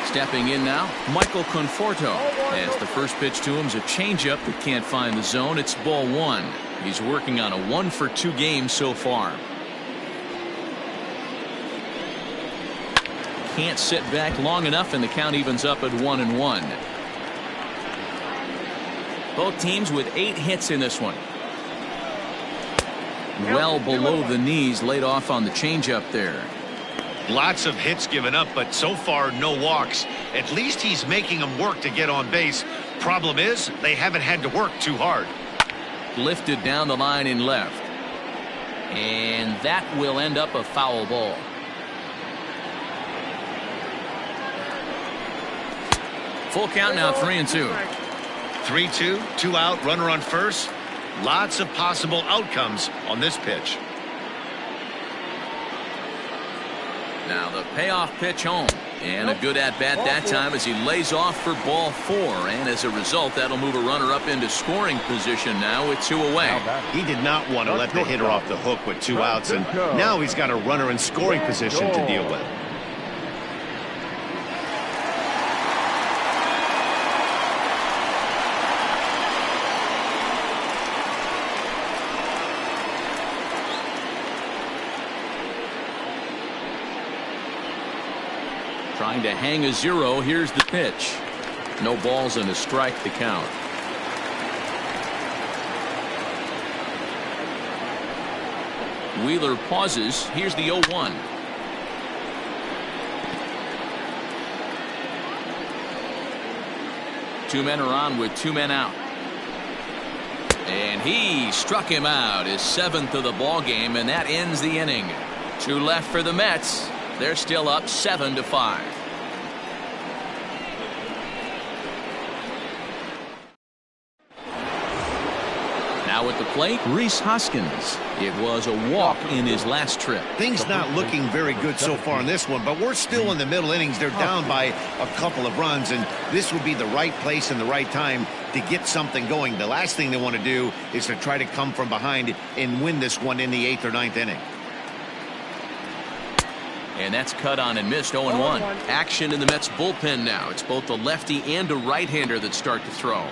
[SPEAKER 1] Stepping in now, Michael Conforto. As the first pitch to him is a changeup that can't find the zone. It's ball 1. He's working on a 1 for 2 game so far. Can't sit back long enough, and the count evens up at 1-1. Both teams with 8 hits in this one. Well below the knees, laid off on the changeup there.
[SPEAKER 2] Lots of hits given up, but so far no walks. At least he's making them work to get on base. Problem is, they haven't had to work too hard.
[SPEAKER 1] Lifted down the line in left. And that will end up a foul ball. Full count now, 3-2.
[SPEAKER 2] 3-2, 2 out, runner on first. Lots of possible outcomes on this pitch.
[SPEAKER 1] Now the payoff pitch home. And a good at-bat that time as he lays off for ball 4. And as a result, that'll move a runner up into scoring position now with 2 away.
[SPEAKER 2] He did not want to let the hitter off the hook with 2 outs, and now he's got a runner in scoring position to deal with.
[SPEAKER 1] Trying to hang a 0. Here's the pitch. No balls and a strike to count. Wheeler pauses. Here's the 0-1. Two men are on with 2 men out. And he struck him out, his 7th of the ball game, and that ends the inning. 2 left for the Mets. They're still up 7-5. Now at the plate, Reese Hoskins. It was a walk in his last trip.
[SPEAKER 2] Things not looking very good so far in this one, but we're still in the middle innings. They're down by a couple of runs, and this would be the right place and the right time to get something going. The last thing they want to do is to try to come from behind and win this one in the 8th or 9th inning.
[SPEAKER 1] And that's cut on and missed. 0-1. Action in the Mets bullpen now. It's both a lefty and a right-hander that start to throw.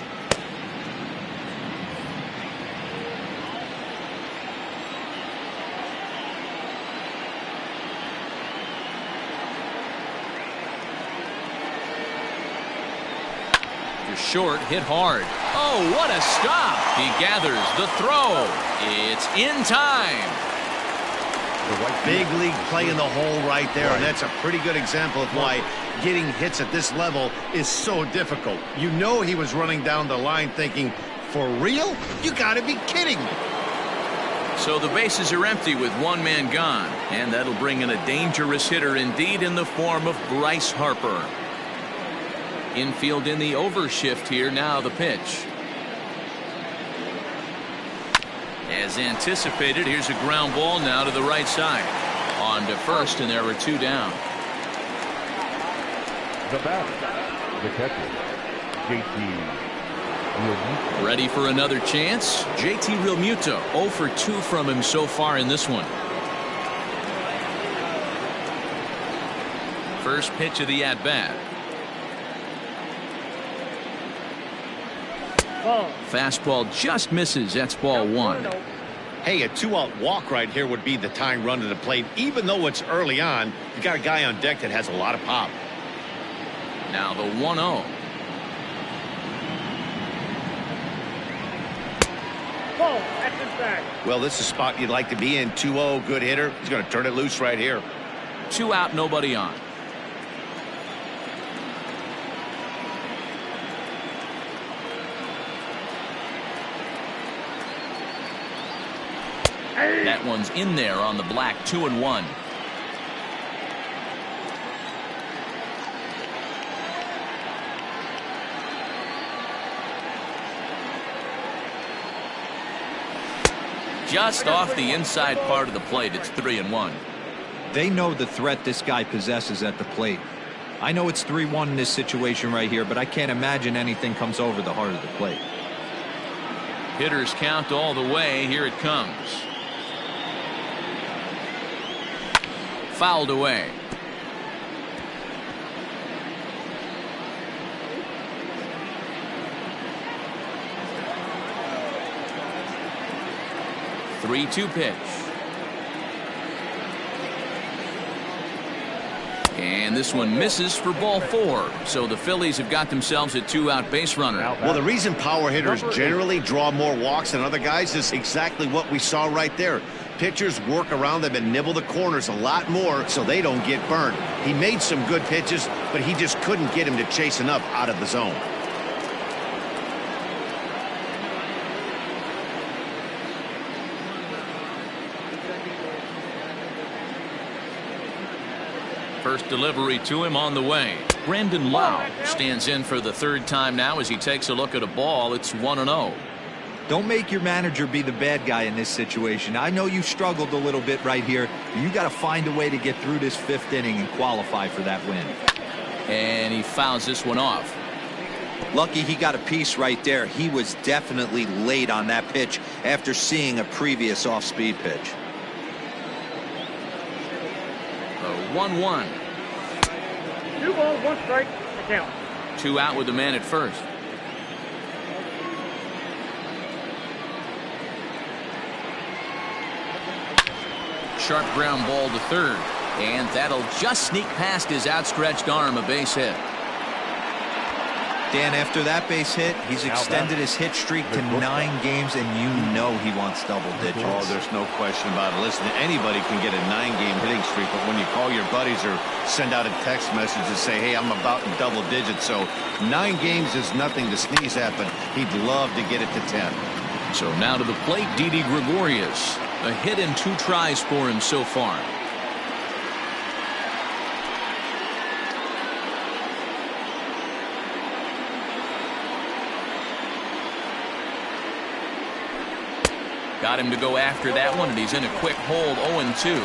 [SPEAKER 1] Short, hit hard. Oh, what a stop. He gathers the throw. It's in time.
[SPEAKER 2] Big league play in the hole right there, and that's a pretty good example of why getting hits at this level is so difficult. You know he was running down the line thinking, for real? You gotta be kidding me.
[SPEAKER 1] So the bases are empty with 1 man gone, and that'll bring in a dangerous hitter indeed in the form of Bryce Harper. Infield in the overshift here. Now the pitch. As anticipated, here's a ground ball now to the right side. On to first, and there were 2 down.
[SPEAKER 5] The batter, the catcher, JT Realmuto.
[SPEAKER 1] Ready for another chance? JT Realmuto 0 for 2 from him so far in this one. First pitch of the at-bat. Fastball just misses. That's ball 1.
[SPEAKER 2] Hey, a 2-out walk right here would be the tying run to the plate. Even though it's early on, you got a guy on deck that has a lot of pop.
[SPEAKER 1] Now the 1-0.
[SPEAKER 2] Well, this is a spot you'd like to be in. 2-0, good hitter. He's going to turn it loose right here.
[SPEAKER 1] 2 out, nobody on. That one's in there on the black. 2-1. Just off the inside part of the plate. It's 3-1.
[SPEAKER 3] They know the threat this guy possesses at the plate. I know it's 3-1 in this situation right here, but I can't imagine anything comes over the heart of the plate.
[SPEAKER 1] Hitters count all the way. Here it comes. Fouled away. Three-two pitch. And this one misses for ball 4. So the Phillies have got themselves a 2-out base runner.
[SPEAKER 2] Well, the reason power hitters generally draw more walks than other guys is exactly what we saw right there. Pitchers work around them and nibble the corners a lot more so they don't get burned. He made some good pitches, but he just couldn't get him to chase enough out of the zone.
[SPEAKER 1] First delivery to him on the way. Brandon Lau stands in for the third time now as he takes a look at a ball. It's 1-0.
[SPEAKER 3] Don't make your manager be the bad guy in this situation. I know you struggled a little bit right here. You got to find a way to get through this fifth inning and qualify for that win.
[SPEAKER 1] And he fouls this one off.
[SPEAKER 3] Lucky he got a piece right there. He was definitely late on that pitch after seeing a previous off-speed pitch.
[SPEAKER 1] 1-1.
[SPEAKER 4] 2 balls, 1 strike, the count.
[SPEAKER 1] 2 out with the man at first. Sharp ground ball to third, and that'll just sneak past his outstretched arm, a base hit.
[SPEAKER 3] Dan, after that base hit, he's extended his hit streak to 9 games, and you know he wants double digits.
[SPEAKER 2] Oh, there's no question about it. Listen, anybody can get a 9-game hitting streak, but when you call your buddies or send out a text message and say, hey, I'm about in double digits, so 9 games is nothing to sneeze at, but he'd love to get it to 10.
[SPEAKER 1] So now to the plate, Didi Gregorius. A hit and 2 tries for him so far. Got him to go after that one, and he's in a quick hold, 0-2.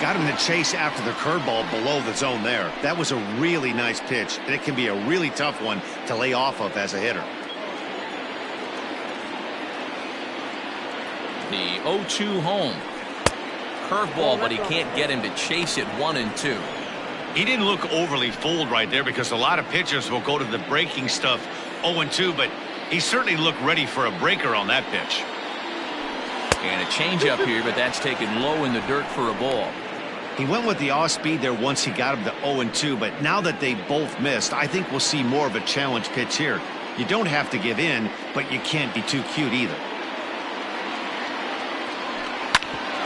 [SPEAKER 2] Got him to chase after the curveball below the zone there. That was a really nice pitch, and it can be a really tough one to lay off of as a hitter.
[SPEAKER 1] The 0-2 home. Curveball, but he can't get him to chase it, 1-2.
[SPEAKER 2] He didn't look overly fooled right there because a lot of pitchers will go to the breaking stuff 0-2, but he certainly looked ready for a breaker on that pitch.
[SPEAKER 1] And a changeup here, but that's taken low in the dirt for a ball.
[SPEAKER 2] He went with the off speed there once he got him to 0-2, but now that they both missed, I think we'll see more of a challenge pitch here. You don't have to give in, but you can't be too cute either.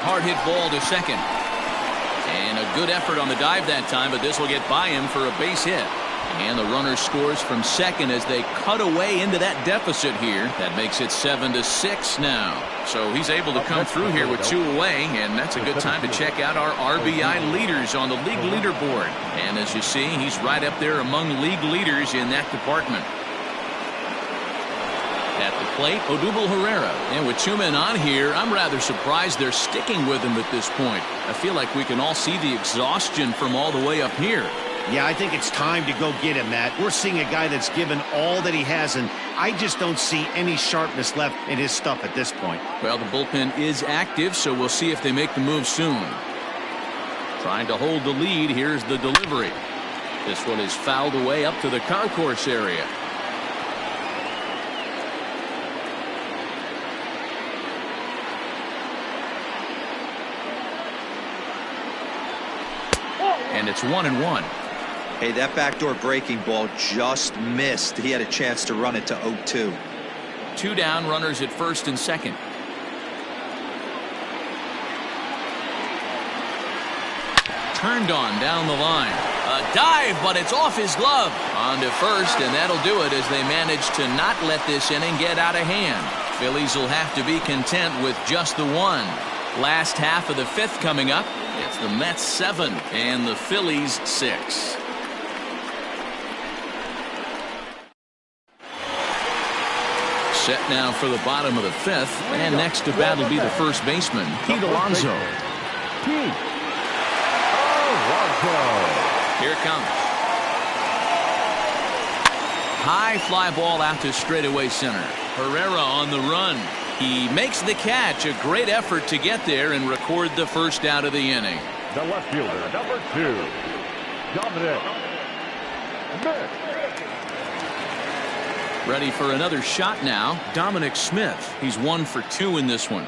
[SPEAKER 1] Hard hit ball to second. And a good effort on the dive that time, but this will get by him for a base hit. And the runner scores from second as they cut away into that deficit here. That makes it 7-6 now. So he's able to come through here with 2 away, and that's a good time to check out our RBI leaders on the league leaderboard. And as you see, he's right up there among league leaders in that department. At the plate, Odubel Herrera. And with 2 men on here, I'm rather surprised they're sticking with him at this point. I feel like we can all see the exhaustion from all the way up here.
[SPEAKER 2] Yeah, I think it's time to go get him, Matt. We're seeing a guy that's given all that he has, and I just don't see any sharpness left in his stuff at this point.
[SPEAKER 1] Well, the bullpen is active, so we'll see if they make the move soon. Trying to hold the lead. Here's the delivery. This one is fouled away up to the concourse area. And it's 1-1.
[SPEAKER 3] Hey, that backdoor breaking ball just missed. He had a chance to run it to 0-2.
[SPEAKER 1] 2 down, runners at first and second. Turned on down the line. A dive, but it's off his glove. On to first, and that'll do it as they manage to not let this inning get out of hand. Phillies will have to be content with just the 1. Last half of the 5th coming up. It's the Mets 7 and the Phillies 6. Set now for the bottom of the 5th, and next to bat will be the first baseman, Pete Alonso. Here it comes. High fly ball out to straightaway center. Herrera on the run. He makes the catch. A great effort to get there and record the first out of the inning.
[SPEAKER 5] The left fielder, number 2, Dominic.
[SPEAKER 1] Ready for another shot now, Dominic Smith. He's 1 for 2 in this one.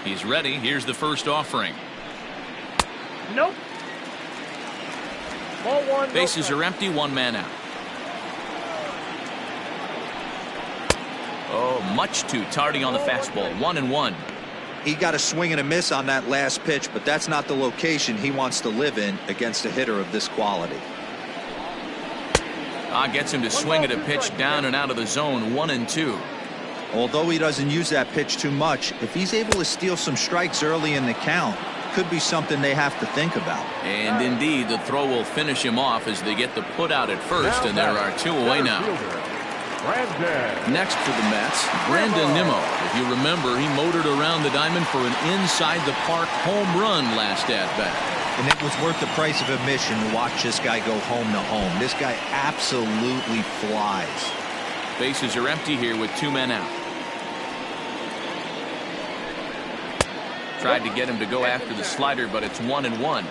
[SPEAKER 1] He's ready. Here's the first offering.
[SPEAKER 4] Nope. Ball 1.
[SPEAKER 1] Bases are empty. 1 man out. Oh, much too tardy on the fastball. 1-1.
[SPEAKER 3] He got a swing and a miss on that last pitch, but that's not the location he wants to live in against a hitter of this quality.
[SPEAKER 1] Gets him to swing at a pitch down and out of the zone. 1-2.
[SPEAKER 3] Although he doesn't use that pitch too much, if he's able to steal some strikes early in the count, could be something they have to think about.
[SPEAKER 1] And indeed, the throw will finish him off as they get the put out at first, and there are 2 away now. Next for the Mets, Brandon Nimmo. If you remember, he motored around the diamond for an inside-the-park home run last at-bat.
[SPEAKER 3] And it was worth the price of admission to watch this guy go home to home. This guy absolutely flies.
[SPEAKER 1] Bases are empty here with 2 men out. Tried to get him to go after the slider, but it's 1-1.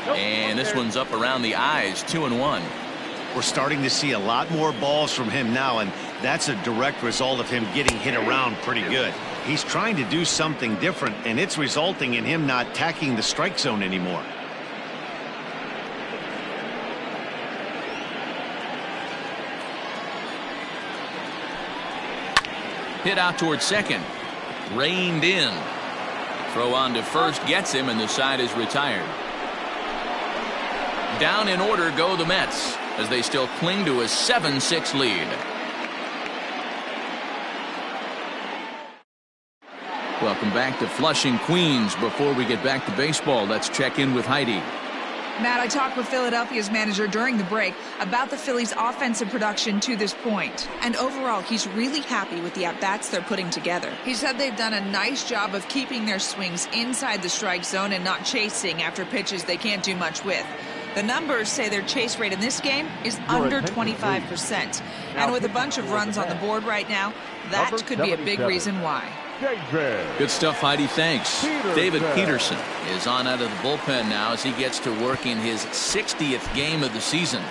[SPEAKER 1] And this one's up around the eyes, 2-1.
[SPEAKER 2] We're starting to see a lot more balls from him now, and that's a direct result of him getting hit around pretty good. He's trying to do something different, and it's resulting in him not attacking the strike zone anymore.
[SPEAKER 1] Hit out towards second. Reined in. Throw on to first gets him, and the side is retired. Down in order go the Mets as they still cling to a 7-6 lead. Welcome back to Flushing, Queens. Before we get back to baseball, let's check in with Heidi.
[SPEAKER 6] Matt, I talked with Philadelphia's manager during the break about the Phillies' offensive production to this point. And overall, he's really happy with the at-bats they're putting together. He said they've done a nice job of keeping their swings inside the strike zone and not chasing after pitches they can't do much with. The numbers say their chase rate in this game is under 25%. And with a bunch of runs on the board right now, that could be a big reason why.
[SPEAKER 1] Good stuff, Heidi. Thanks. David Peterson is on out of the bullpen now as he gets to work in his 60th game of the season.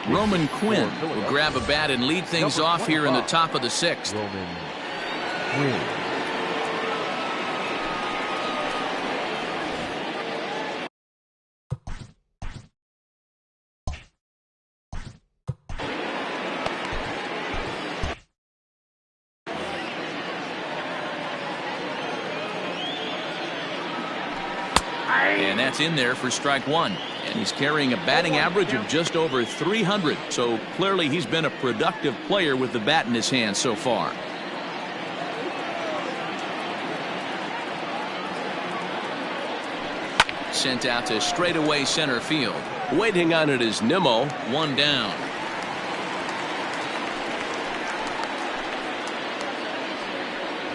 [SPEAKER 1] Roman Quinn will grab a bat and lead things off here in the top of the 6th.
[SPEAKER 5] Roman Quinn.
[SPEAKER 1] And that's in there for strike 1. And he's carrying a batting average of just over 300. So clearly he's been a productive player with the bat in his hand so far. Sent out to straightaway center field. Waiting on it is Nimmo. 1 down.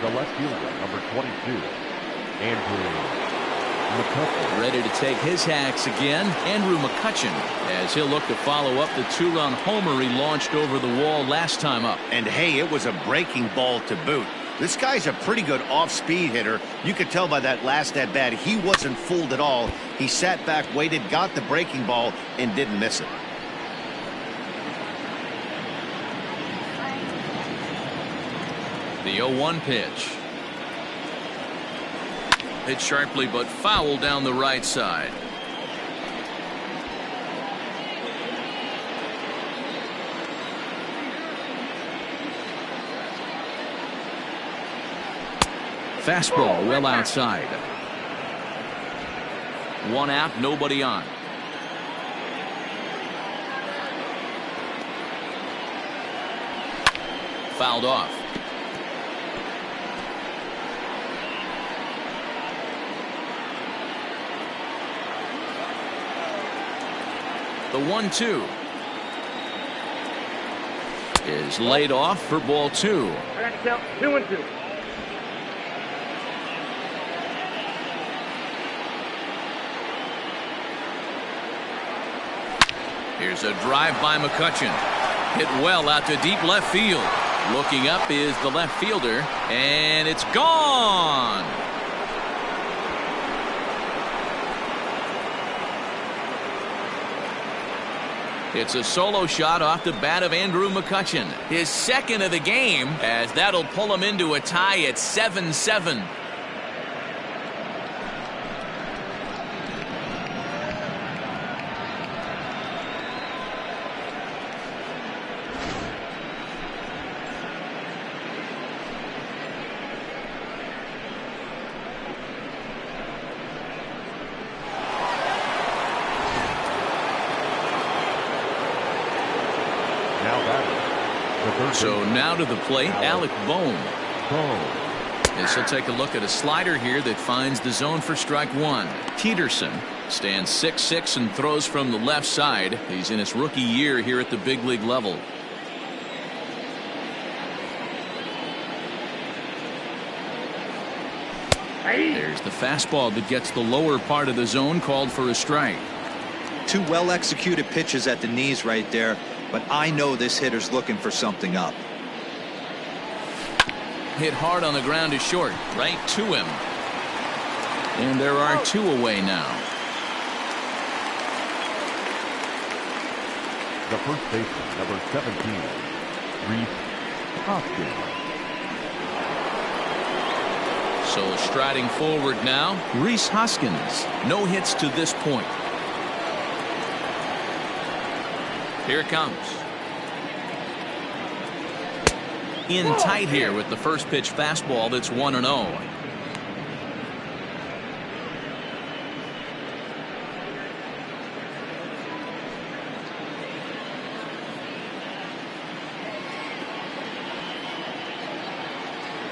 [SPEAKER 5] The left fielder, number 22, Andrew Mccutchen.
[SPEAKER 1] Ready to take his hacks again, Andrew Mccutchen, as he'll look to follow up the 2-run homer he launched over the wall last time up.
[SPEAKER 2] And hey, it was a breaking ball to boot. This guy's a pretty good off-speed hitter. You could tell by that last at-bat he wasn't fooled at all. He sat back, waited, got the breaking ball, and didn't miss it.
[SPEAKER 1] The 0-1 pitch. Hit sharply but foul down the right side. Fastball well outside. 1 out, nobody on. Fouled off. The 1-2 is laid off for ball 2.
[SPEAKER 4] I got to count 2-2.
[SPEAKER 1] Here's a drive by Mccutchen. Hit well out to deep left field. Looking up is the left fielder, and it's gone. It's a solo shot off the bat of Andrew Mccutchen. His second of the game, as that'll pull him into a tie at 7-7. So now to the plate, Alec Bohm. As he'll take a look at a slider here that finds the zone for strike one. Peterson stands 6'6" and throws from the left side. He's in his rookie year here at the big league level. There's the fastball that gets the lower part of the zone, called for a strike.
[SPEAKER 3] Two well-executed pitches at the knees right there, but I know this hitter's looking for something up.
[SPEAKER 1] Hit hard on the ground to short, right to him. And there are two away now.
[SPEAKER 5] The first baseman, number 17, Reese Hoskins.
[SPEAKER 1] So striding forward now, Rhys Hoskins. No hits to this point. Here it comes. In tight here with the first pitch fastball that's 1-0.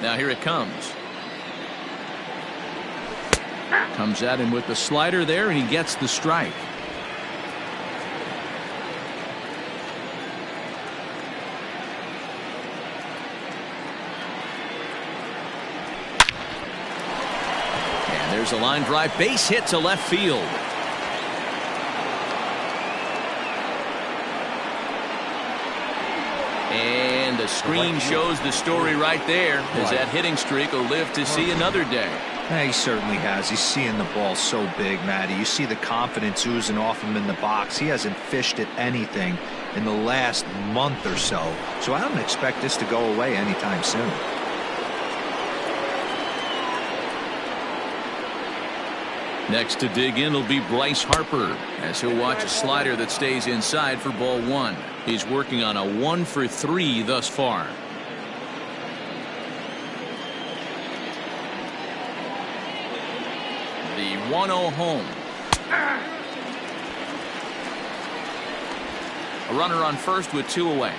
[SPEAKER 1] Now here it comes. Comes at him with the slider there, and he gets the strike. And there's a line drive, base hit to left field. And the screen shows the story right there, as that hitting streak will live to see another day.
[SPEAKER 3] Yeah, he certainly has. He's seeing the ball so big, Matty. You see the confidence oozing off him in the box. He hasn't fished at anything in the last month or so. So I don't expect this to go away anytime soon.
[SPEAKER 1] Next to dig in will be Bryce Harper, as he'll watch a slider that stays inside for ball one. He's working on a 1-for-3 thus far. The 1-0 home. A runner on first with two away.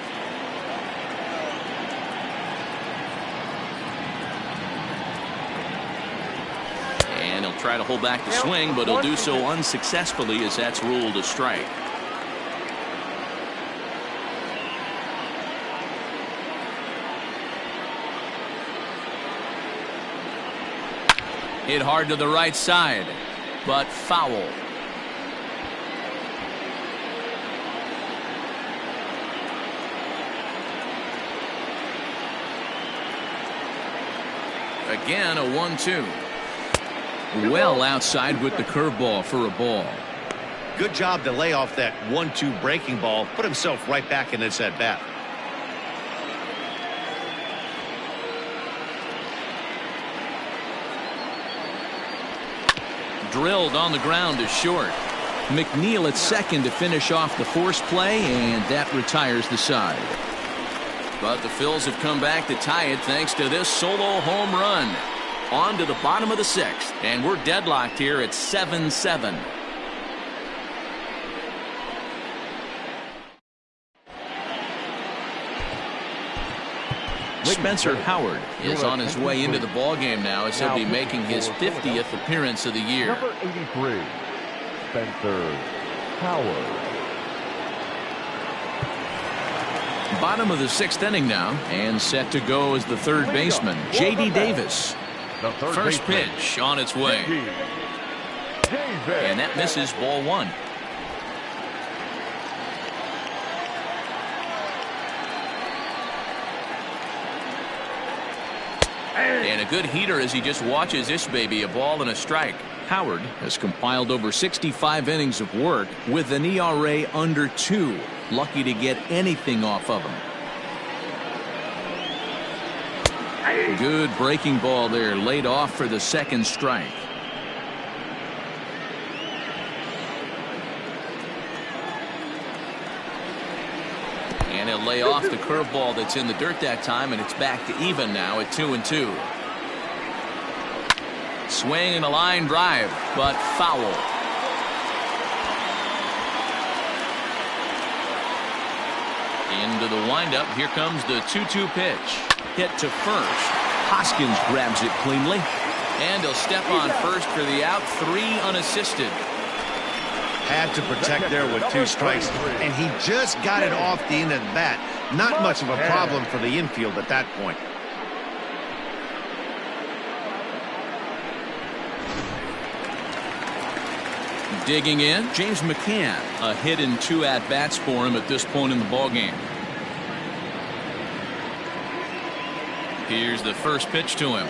[SPEAKER 1] And he'll try to hold back the swing, but he'll do so unsuccessfully, as that's ruled a strike. Hit hard to the right side, but foul. Again, a 1-2. Well outside with the curveball for a ball.
[SPEAKER 2] Good job to lay off that 1-2 breaking ball. Put himself right back in this at bat.
[SPEAKER 1] Drilled on the ground to short. Mcneil at second to finish off the force play, and that retires the side. But the Phils have come back to tie it thanks to this solo home run. On to the bottom of the sixth, and we're deadlocked here at 7-7. Spencer Howard is on his way into the ballgame now, as he'll be making his 50th appearance of the year.
[SPEAKER 5] Number 83, Spencer Howard.
[SPEAKER 1] Bottom of the sixth inning now, and set to go as the third baseman, J.D. Davis. First pitch on its way. And that misses, ball one. And a good heater as he just watches this baby, a ball and a strike. Howard has compiled over 65 innings of work with an ERA under 2. Lucky to get anything off of him. Good breaking ball there, laid off for the second strike. And he'll lay off the curveball that's in the dirt that time, and it's back to even now at 2-2. Swing and a line drive, but foul. In to the windup. Here comes the 2-2 pitch. Hit to first. Hoskins grabs it cleanly. And he'll step on first for the out. 3 unassisted.
[SPEAKER 2] Had to protect there with 2 strikes, and he just got it off the end of the bat. Not much of a problem for the infield at that point.
[SPEAKER 1] Digging in, James McCann. A hit and 2 at-bats for him at this point in the ballgame. Here's the first pitch to him.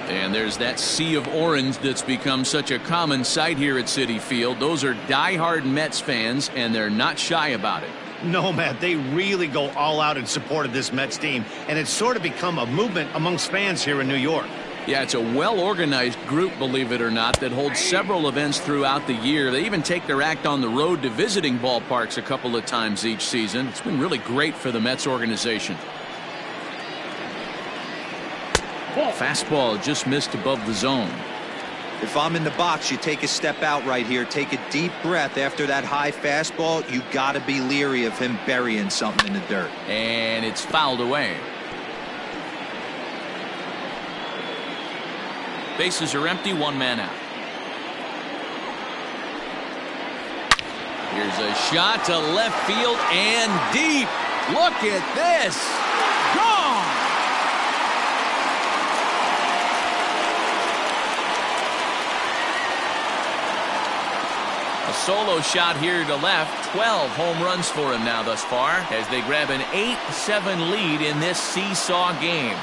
[SPEAKER 1] And there's that sea of orange that's become such a common sight here at Citi Field. Those are diehard Mets fans, and they're not shy about it.
[SPEAKER 2] No, Matt, they really go all out in support of this Mets team, and it's sort of become a movement amongst fans here in New York.
[SPEAKER 1] Yeah, it's a well-organized group, believe it or not, that holds several events throughout the year. They even take their act on the road to visiting ballparks a couple of times each season. It's been really great for the Mets organization. Fastball just missed above the zone.
[SPEAKER 3] If I'm in the box, you take a step out right here. Take a deep breath after that high fastball. You got to be leery of him burying something in the dirt.
[SPEAKER 1] And it's fouled away. Bases are empty, 1 man out. Here's a shot to left field and deep. Look at this. Gone. A solo shot here to left. 12 home runs for him now thus far as they grab an 8-7 lead in this seesaw game.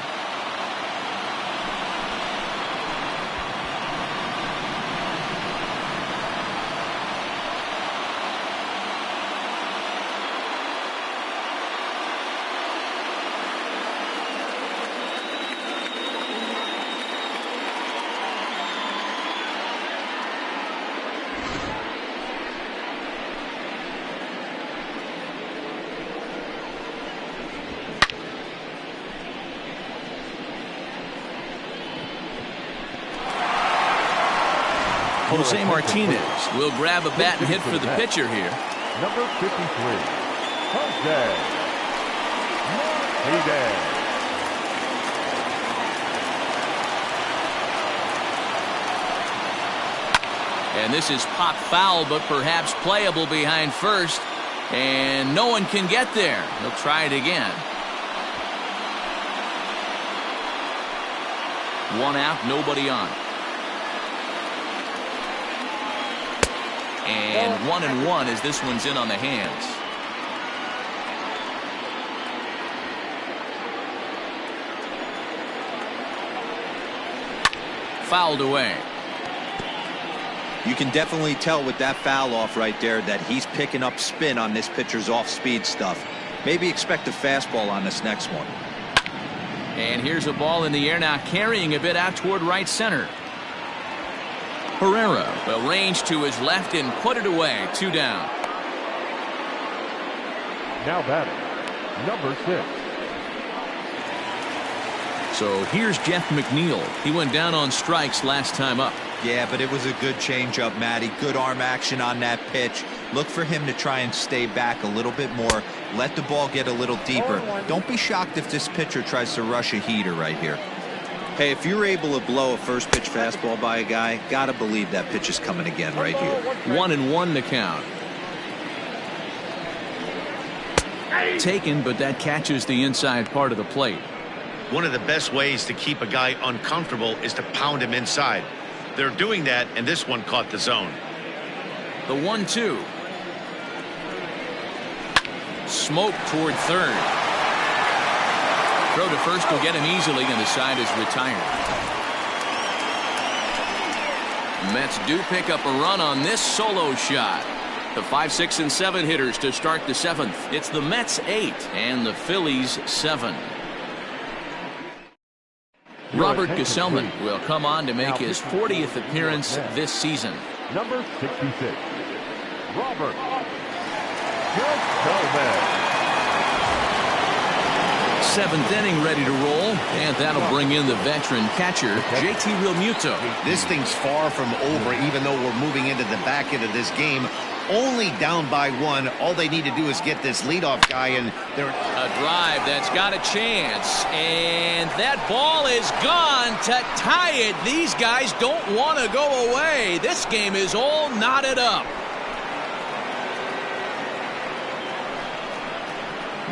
[SPEAKER 1] Jose Martinez will grab a bat and hit for the pitcher here.
[SPEAKER 5] Number 53, Jose Martinez.
[SPEAKER 1] And this is pop foul, but perhaps playable behind first. And no one can get there. He'll try it again. 1 out, nobody on. And 1-1 as this one's in on the hands. Fouled away.
[SPEAKER 3] You can definitely tell with that foul off right there that he's picking up spin on this pitcher's off-speed stuff. Maybe expect a fastball on this next one.
[SPEAKER 1] And here's a ball in the air now, carrying a bit out toward right center. Herrera will range to his left and put it away. 2 down.
[SPEAKER 5] Now batting, number 6.
[SPEAKER 1] So here's Jeff McNeil. He went down on strikes last time up.
[SPEAKER 3] Yeah, but it was a good changeup, Matty. Good arm action on that pitch. Look for him to try and stay back a little bit more. Let the ball get a little deeper. Don't be shocked if this pitcher tries to rush a heater right here. Hey, if you're able to blow a first pitch fastball by a guy, gotta believe that pitch is coming again right here.
[SPEAKER 1] 1-1 the count. Taken, but that catches the inside part of the plate.
[SPEAKER 2] One of the best ways to keep a guy uncomfortable is to pound him inside. They're doing that, and this one caught the zone.
[SPEAKER 1] The 1-2. Smoke toward third. Throw to first will get him easily, and the side is retired. Mets do pick up a run on this solo shot. The 5, 6, and 7 hitters to start the 7th. It's the Mets 8 and the Phillies 7. Robert Gesellman will come on to make his 40th appearance this season.
[SPEAKER 5] Number 66, Robert Gesellman.
[SPEAKER 1] 7th inning ready to roll, and that'll bring in the veteran catcher, JT Realmuto.
[SPEAKER 2] This thing's far from over, even though we're moving into the back end of this game. only down by 1. All they need to do is get this leadoff guy, and they're
[SPEAKER 1] a drive that's got a chance, and that ball is gone to tie it. These guys don't want to go away. This game is all knotted up.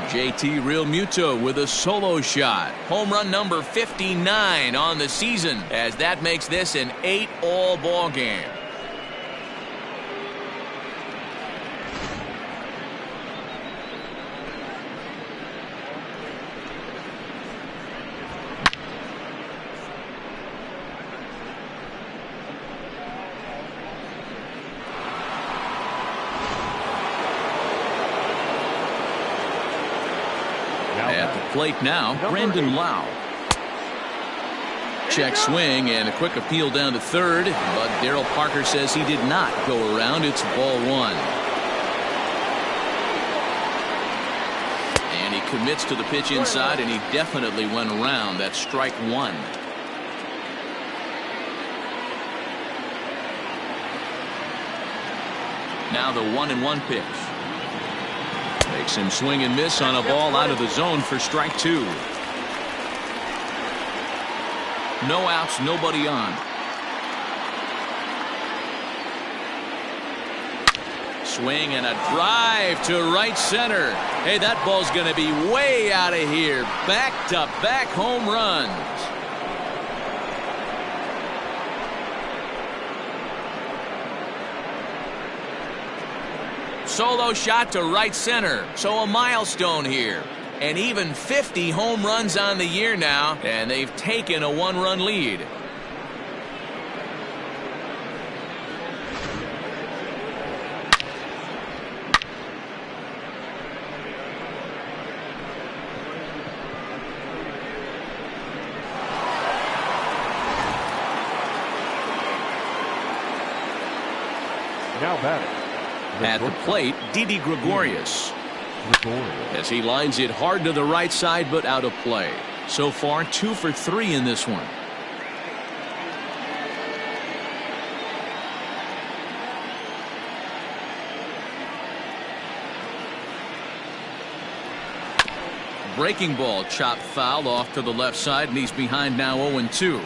[SPEAKER 1] JT Real Muto with a solo shot. Home run number 59 on the season, as that makes this an 8-all ball game. At the plate now, Brandon Lau. Check swing and a quick appeal down to third, but Darryl Parker says he did not go around. It's ball 1. And he commits to the pitch inside, and he definitely went around. That's strike 1. Now the 1-1 pitch. Makes him swing and miss on a ball out of the zone for strike 2. No outs, nobody on. Swing and a drive to right center. Hey, that ball's going to be way out of here. Back-to-back home runs. Solo shot to right center, so a milestone here. And even 50 home runs on the year now, and they've taken a 1-run lead.
[SPEAKER 5] Now batting.
[SPEAKER 1] At the plate, Didi Gregorius. As he lines it hard to the right side, but out of play. So far, 2 for 3 in this one. Breaking ball chopped foul off to the left side, and he's behind now 0-2.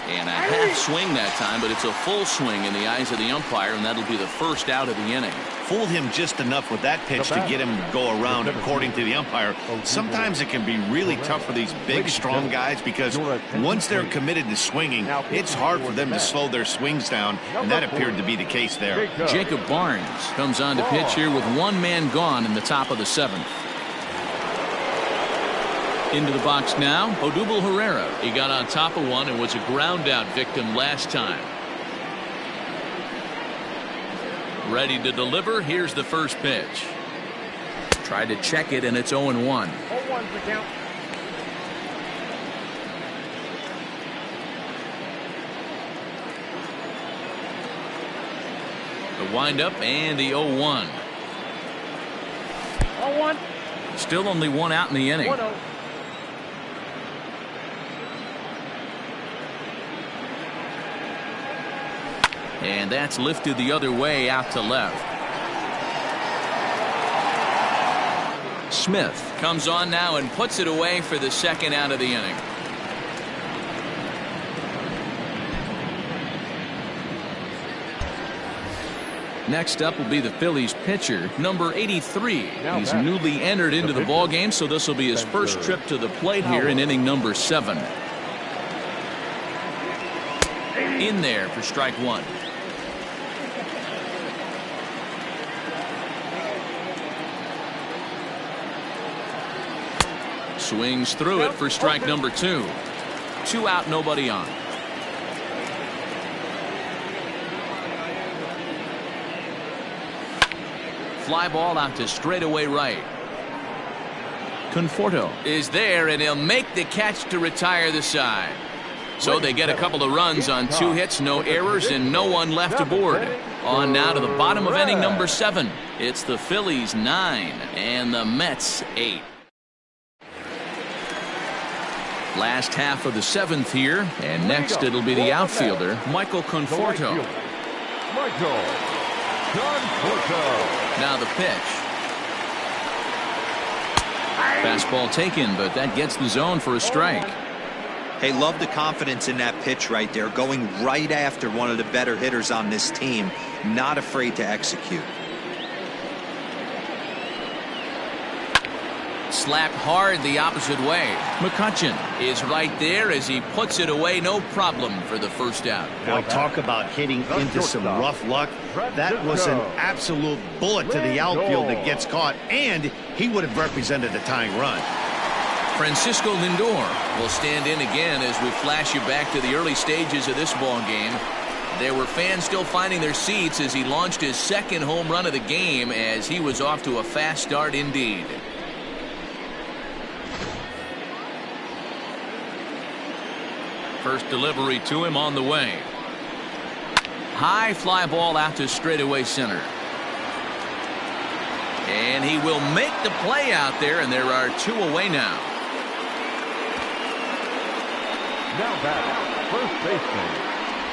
[SPEAKER 1] And a half swing that time, but it's a full swing in the eyes of the umpire, and that'll be the first out of the inning.
[SPEAKER 2] fooled him just enough with that pitch to get him to go around, according to the umpire. Sometimes it can be really tough for these big, strong guys because once they're committed to swinging, it's hard for them to slow their swings down, and that appeared to be the case there.
[SPEAKER 1] Jacob Barnes comes on to pitch here with one man gone in the top of the 7th. Into the box now, Odubel Herrera. He got on top of one and was a ground out victim last time. Ready to deliver. Here's the first pitch. Tried to check it, and it's 0-1.
[SPEAKER 4] 0-1's the count.
[SPEAKER 1] The windup and the 0-1.
[SPEAKER 4] 0-1.
[SPEAKER 1] Still only one out in the inning.
[SPEAKER 4] 1-0.
[SPEAKER 1] And that's lifted the other way out to left. Smith comes on now and puts it away for the second out of the inning. Next up will be the Phillies pitcher, number 83. He's newly entered into the ball game, so this will be his first trip to the plate here in inning number 7. In there for strike 1. Swings through it for strike number 2. 2 out, nobody on. Fly ball out to straightaway right. Conforto is there, and he'll make the catch to retire the side. So they get a couple of runs on 2 hits, no errors, and no one left aboard. On now to the bottom of inning number 7. It's the Phillies 9 and the Mets 8. Last half of the 7th here, and next it'll be the outfielder, Michael Conforto. Now the pitch. Fastball taken, but that gets the zone for a strike.
[SPEAKER 3] Hey, love the confidence in that pitch right there, going right after one of the better hitters on this team, not afraid to execute.
[SPEAKER 1] Slapped hard the opposite way. Mccutchen is right there as he puts it away, no problem for the first out.
[SPEAKER 2] Boy, talk about hitting into some rough luck. That was an absolute bullet to the outfield that gets caught, and he would have represented a tying run.
[SPEAKER 1] Francisco Lindor will stand in again as we flash you back to the early stages of this ball game. There were fans still finding their seats as he launched his second home run of the game, as he was off to a fast start indeed. First delivery to him on the way. High fly ball out to straightaway center. And he will make the play out there, and there are 2 away now.
[SPEAKER 5] Now back, first baseman,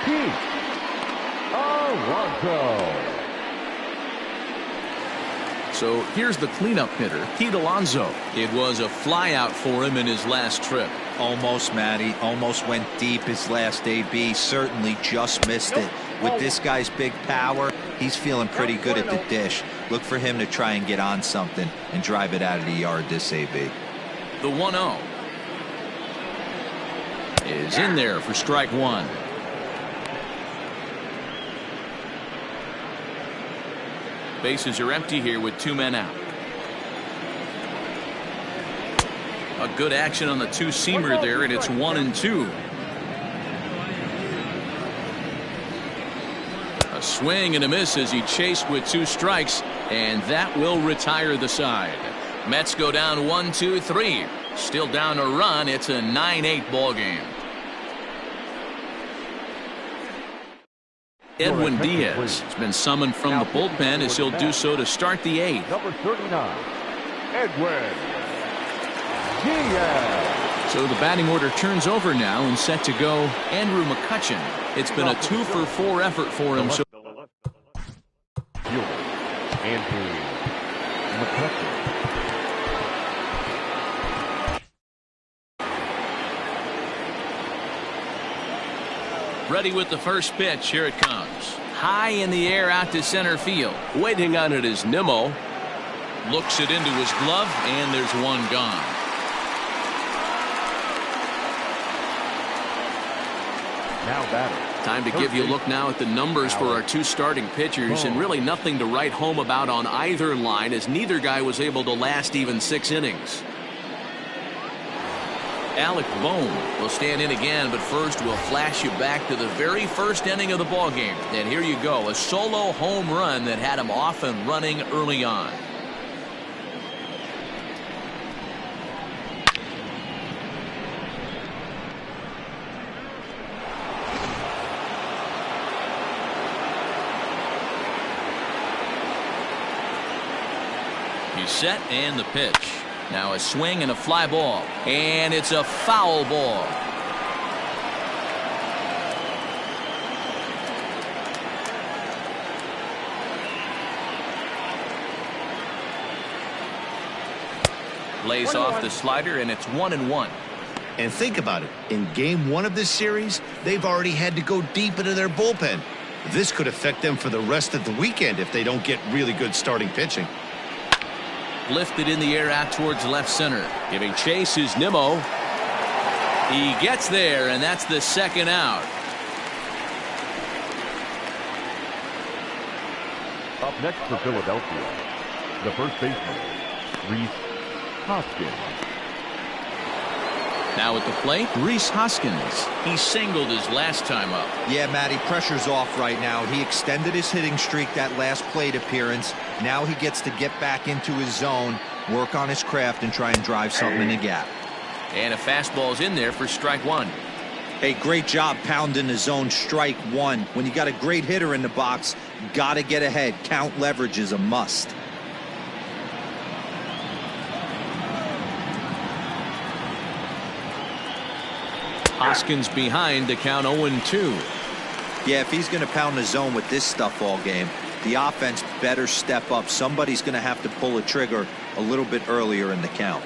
[SPEAKER 5] Pete Alonso.
[SPEAKER 1] So here's the cleanup hitter, Pete Alonso. It was a fly out for him in his last trip.
[SPEAKER 3] Almost, Matty. Almost went deep his last AB. Certainly just missed it. With this guy's big power, he's feeling pretty good at the dish. Look for him to try and get on something and drive it out of the yard this AB.
[SPEAKER 1] The 1-0 is in there for strike 1. Bases are empty here with 2 men out. A good action on the 2-seamer there, and it's 1-2. A swing and a miss as he chased with 2 strikes, and that will retire the side. Mets go down 1-2-3. Still down a run. It's a 9-8 ball game. Edwin Diaz has been summoned from the bullpen as he'll do so to start the 8th.
[SPEAKER 5] Number 39, Edwin Diaz.
[SPEAKER 1] So the batting order turns over now, and set to go Andrew Mccutchen. It's been a 2-for-4 effort for him. So
[SPEAKER 5] Andrew Mccutchen.
[SPEAKER 1] ready with the first pitch. Here it comes. High in the air out to center field. Waiting on it is Nimmo. Looks it into his glove, and there's one gone.
[SPEAKER 5] Now batter.
[SPEAKER 1] Time to give you a look now at the numbers for our two starting pitchers, and really nothing to write home about on either line, as neither guy was able to last even 6 innings. Alec Bohm will stand in again, but first we'll flash you back to the very first inning of the ballgame. And here you go, a solo home run that had him off and running early on. He's set, and the pitch. Now a swing and a fly ball, and it's a foul ball. Lays off the slider, and it's 1-1.
[SPEAKER 2] And think about it. In game 1 of this series, they've already had to go deep into their bullpen. This could affect them for the rest of the weekend if they don't get really good starting pitching.
[SPEAKER 1] Lifted in the air out towards left center. Giving chase is Nimmo. He gets there, and that's the second out.
[SPEAKER 5] Up next for Philadelphia, the first baseman, Reese Hoskins.
[SPEAKER 1] Now at the plate, Rhys Hoskins. He singled his last time up.
[SPEAKER 3] Yeah, Matty, pressure's off right now. He extended his hitting streak that last plate appearance. Now he gets to get back into his zone, work on his craft, and try and drive something in the gap.
[SPEAKER 1] And a fastball's in there for strike 1.
[SPEAKER 3] Hey, great job pounding the zone, strike 1. When you got a great hitter in the box, got to get ahead. Count leverage is a must.
[SPEAKER 1] Hoskins behind to count 0-2.
[SPEAKER 3] Yeah, if he's going to pound the zone with this stuff all game, the offense better step up. Somebody's going to have to pull a trigger a little bit earlier in the count.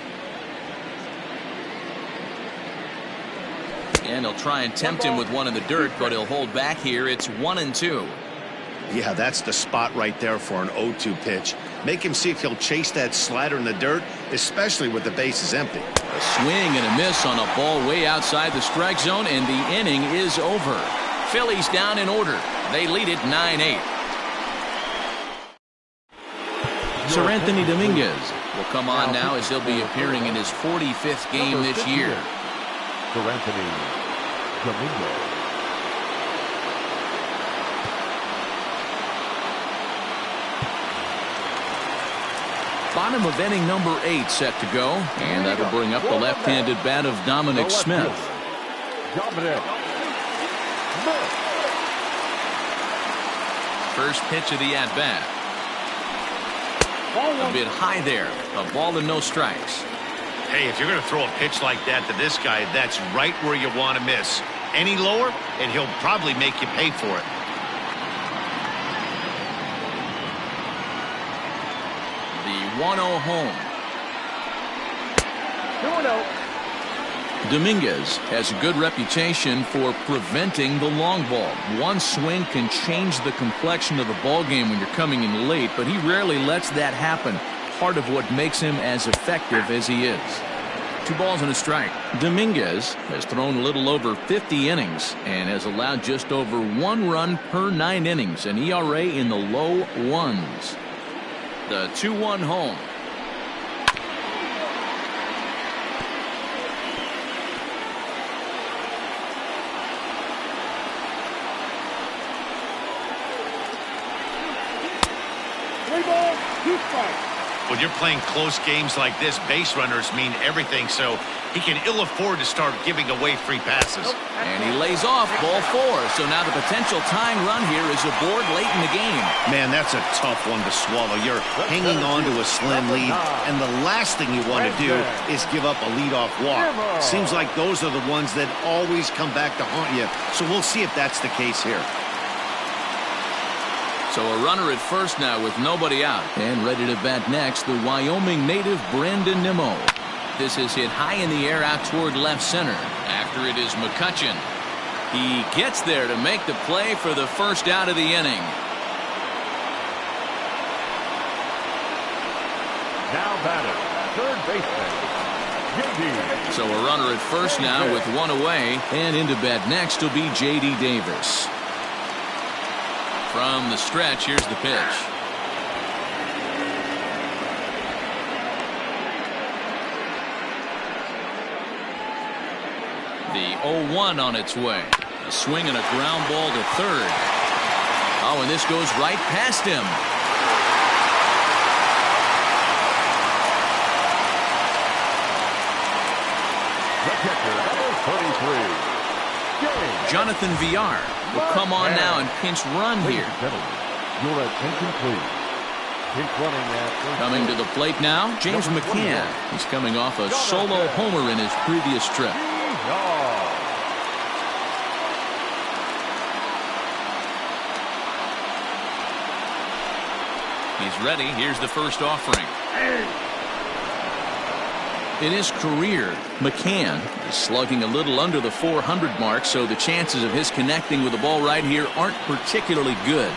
[SPEAKER 1] And he'll try and tempt him with one in the dirt, but he'll hold back here. It's 1-2.
[SPEAKER 2] Yeah, that's the spot right there for an 0-2 pitch. Make him see if he'll chase that slider in the dirt, especially with the bases empty.
[SPEAKER 1] A swing and a miss on a ball way outside the strike zone, and the inning is over. Phillies down in order. They lead it 9-8. Sir Anthony Dominguez will come on now as he'll be appearing in his 45th game this year.
[SPEAKER 5] Sir Anthony Dominguez.
[SPEAKER 1] Bottom of inning number 8 set to go, and that'll bring up the left-handed bat of Dominic Smith.
[SPEAKER 5] Dominic Smith.
[SPEAKER 1] First pitch of the at-bat. A bit high there. A ball and no strikes.
[SPEAKER 2] Hey, if you're going to throw a pitch like that to this guy, that's right where you want to miss. Any lower, and he'll probably make you pay for it.
[SPEAKER 1] The 1-0 home.
[SPEAKER 4] 2-0.
[SPEAKER 1] Dominguez has a good reputation for preventing the long ball. One swing can change the complexion of the ball game when you're coming in late, but he rarely lets that happen. Part of what makes him as effective as he is. 2 balls and a strike. Dominguez has thrown a little over 50 innings and has allowed just over 1 run per 9 innings, an ERA in the low 1s. The 2-1 home.
[SPEAKER 2] When you're playing close games like this, base runners mean everything, so he can ill afford to start giving away free passes.
[SPEAKER 1] And he lays off ball 4. So now the potential tying run here is aboard late in the game.
[SPEAKER 2] Man, that's a tough one to swallow. You're hanging on to a slim lead, and the last thing you want to do is give up a leadoff walk. Seems like those are the ones that always come back to haunt you, so we'll see if that's the case here.
[SPEAKER 1] So a runner at first now with nobody out. And ready to bat next, the Wyoming native Brandon Nimmo. This is hit high in the air out toward left center. After it is Mccutchen. He gets there to make the play for the first out of the inning.
[SPEAKER 5] Now batting, third baseman, J.D.
[SPEAKER 1] So a runner at first now with 1 away. And into bat next will be J.D. Davis. From the stretch, here's the pitch. The 0-1 on its way. A swing and a ground ball to third. Oh, and this goes right past him.
[SPEAKER 5] The catcher, number 33.
[SPEAKER 1] Jonathan Villar will come on now and pinch run here.
[SPEAKER 5] Your attention, please. Pinch running at
[SPEAKER 1] Coming to the plate now, James McCann. He's coming off a solo homer in his previous trip. He's ready. Here's the first offering. In his career, McCann is slugging a little under the 400 mark, so the chances of his connecting with the ball right here aren't particularly good.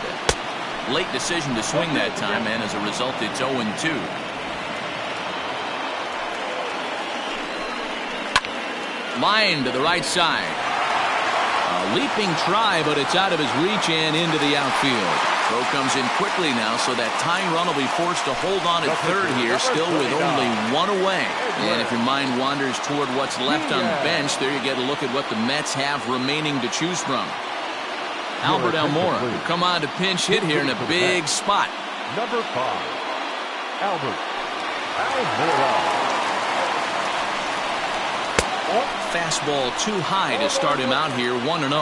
[SPEAKER 1] Late decision to swing that time, and as a result, it's 0-2. Line to the right side. A leaping try, but it's out of his reach and into the outfield. Throw comes in quickly now, so that tying run will be forced to hold on at third here, still with only 1 away. And if your mind wanders toward what's left on the bench, there you get a look at what the Mets have remaining to choose from. Albert Almora will come on to pinch hit here in a big spot.
[SPEAKER 5] Number 5, Albert Almora.
[SPEAKER 1] Fastball too high to start him out here, 1-0.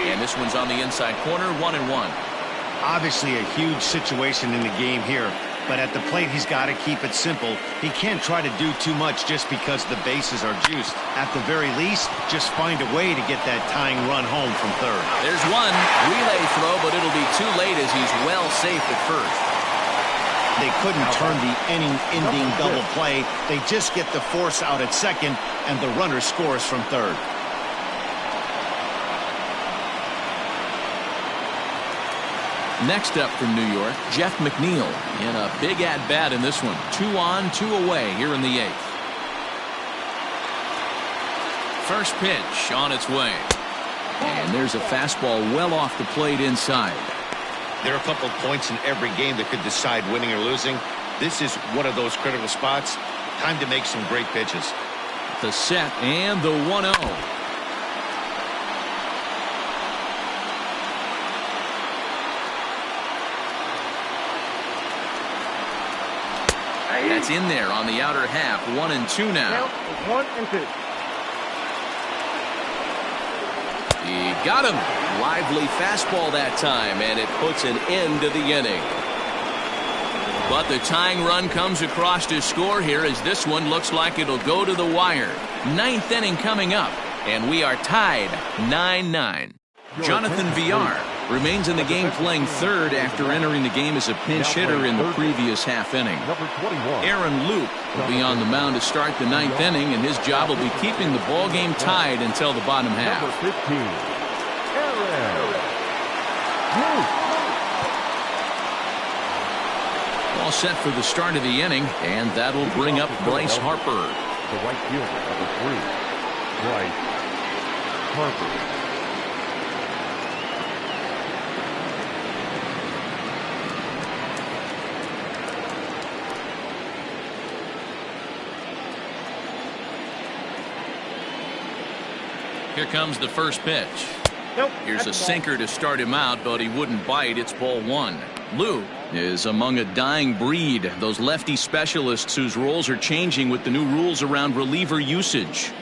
[SPEAKER 1] And this one's on the inside corner, 1-1.
[SPEAKER 2] Obviously a huge situation in the game here. but at the plate, he's got to keep it simple. He can't try to do too much just because the bases are juiced. At the very least, just find a way to get that tying run home from third.
[SPEAKER 1] There's one relay throw, but it'll be too late as he's well safe at first.
[SPEAKER 2] They couldn't turn the inning-ending double play. They just get the force out at second, and the runner scores from third.
[SPEAKER 1] Next up from New York, Jeff Mcneil in a big at-bat in this one. 2 on, 2 away here in the 8th. First pitch on its way. And there's a fastball well off the plate inside.
[SPEAKER 2] There are a couple of points in every game that could decide winning or losing. This is one of those critical spots. Time to make some great pitches.
[SPEAKER 1] The set and the 1-0. That's in there on the outer half. 1-2 now.
[SPEAKER 4] 1-2.
[SPEAKER 1] He got him. Lively fastball that time, and it puts an end to the inning. But the tying run comes across to score here as this one looks like it'll go to the wire. 9th inning coming up, and we are tied 9-9. Jonathan VR remains in the game playing third after entering the game as a pinch hitter in the previous half inning. Aaron Luke will be on the mound to start the 9th inning, and his job will be keeping the ball game tied until the bottom half. All set for the start of the inning, and that'll bring up Bryce Harper.
[SPEAKER 5] The right fielder, number 3, Bryce Harper.
[SPEAKER 1] Here comes the first pitch.
[SPEAKER 4] Nope.
[SPEAKER 1] Here's a sinker to start him out, but he wouldn't bite. It's ball 1. Lou is among a dying breed, those lefty specialists whose roles are changing with the new rules around reliever usage.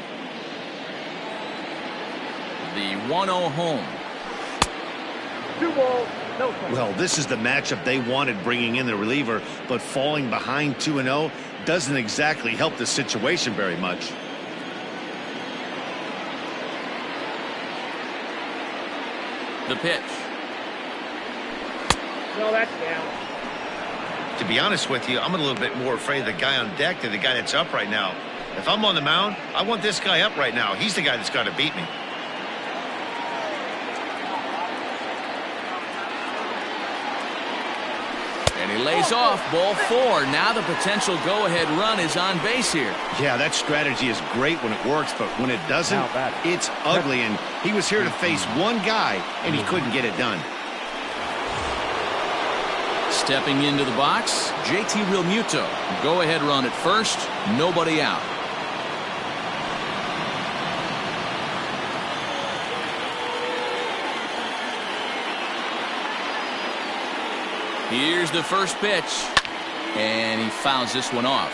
[SPEAKER 1] The 1-0 home.
[SPEAKER 4] 2 balls, no strikes.
[SPEAKER 2] Well, this is the matchup they wanted, bringing in the reliever, but falling behind 2-0 doesn't exactly help the situation very much.
[SPEAKER 1] The pitch.
[SPEAKER 4] No, that's down.
[SPEAKER 2] To be honest with you, I'm a little bit more afraid of the guy on deck than the guy that's up right now. If I'm on the mound, I want this guy up right now. He's the guy that's got to beat me.
[SPEAKER 1] And he lays off. Ball 4. Now the potential go-ahead run is on base here.
[SPEAKER 2] Yeah, that strategy is great when it works, but when it doesn't, it's ugly. And he was here to face one guy, and he couldn't get it done.
[SPEAKER 1] Stepping into the box, JT Realmuto. Go-ahead run at first. Nobody out. Here's the first pitch, and he fouls this one off.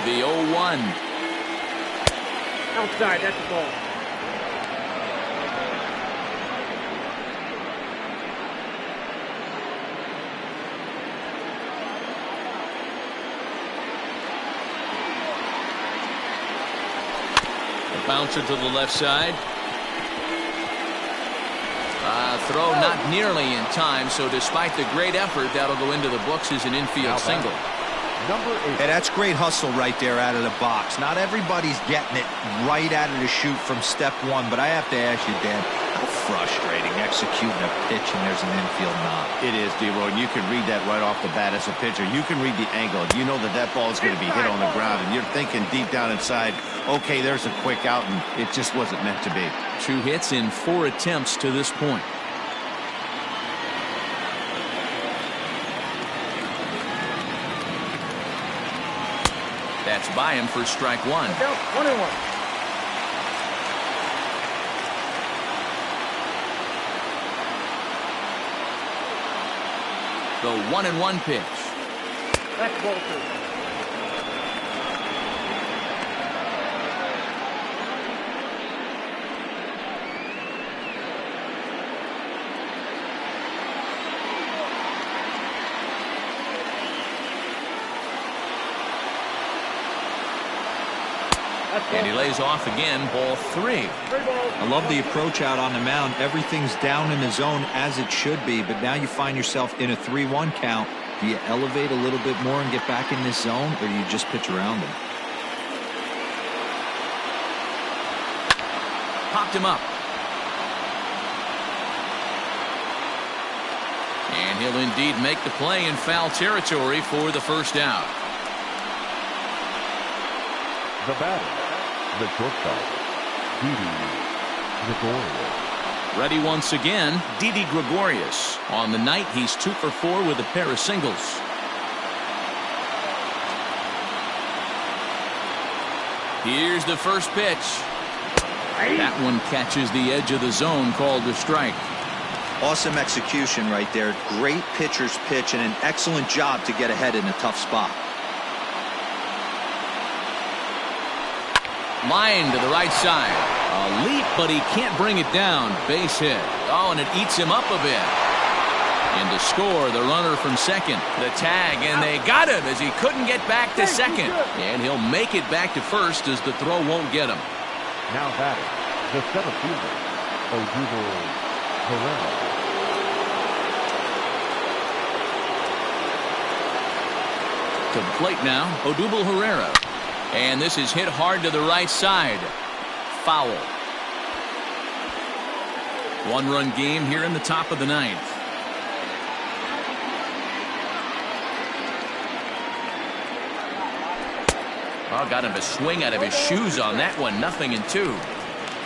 [SPEAKER 1] The 0-1.
[SPEAKER 4] Outside, that's a ball.
[SPEAKER 1] Bouncer to the left side. Throw not nearly in time, so despite the great effort, that'll go into the books as an infield single.
[SPEAKER 5] Number 8.
[SPEAKER 3] Hey, that's great hustle right there out of the box. Not everybody's getting it right out of the chute from step 1, but I have to ask you, Dan, how frustrating executing a pitch and there's an infield knock.
[SPEAKER 2] It is, D-Roy, and you can read that right off the bat as a pitcher. You can read the angle. You know that that ball is going to be hit on the ground, and you're thinking deep down inside, okay, there's a quick out, and it just wasn't meant to be.
[SPEAKER 1] 2 hits in 4 attempts to this point. That's by him for strike 1.
[SPEAKER 4] 1-1.
[SPEAKER 1] The 1-1 pitch.
[SPEAKER 4] That's ball 2.
[SPEAKER 1] And he lays off again, ball 3.
[SPEAKER 3] I love the approach out on the mound. Everything's down in the zone as it should be, but now you find yourself in a 3-1 count. Do you elevate a little bit more and get back in this zone, or do you just pitch around him?
[SPEAKER 1] Popped him up. And he'll indeed make the play in foul territory for the first out.
[SPEAKER 5] The batter, the shortstop, Didi Gregorius.
[SPEAKER 1] Ready once again, Didi Gregorius. On the night, he's 2 for 4 with a pair of singles. Here's the first pitch. That one catches the edge of the zone, called a strike.
[SPEAKER 3] Awesome execution right there. Great pitcher's pitch and an excellent job to get ahead in a tough spot.
[SPEAKER 1] Line to the right side. A leap, but he can't bring it down. Base hit. Oh, and it eats him up a bit. And to score, the runner from second. The tag, and they got him as he couldn't get back to second. And he'll make it back to first as the throw won't get him.
[SPEAKER 5] Now batting, the center fielder, Odubel Herrera.
[SPEAKER 1] To the plate now, Odubel Herrera. And this is hit hard to the right side. Foul. 1-run game here in the top of the 9th. Oh, got him to swing out of his shoes on that one. 0-2.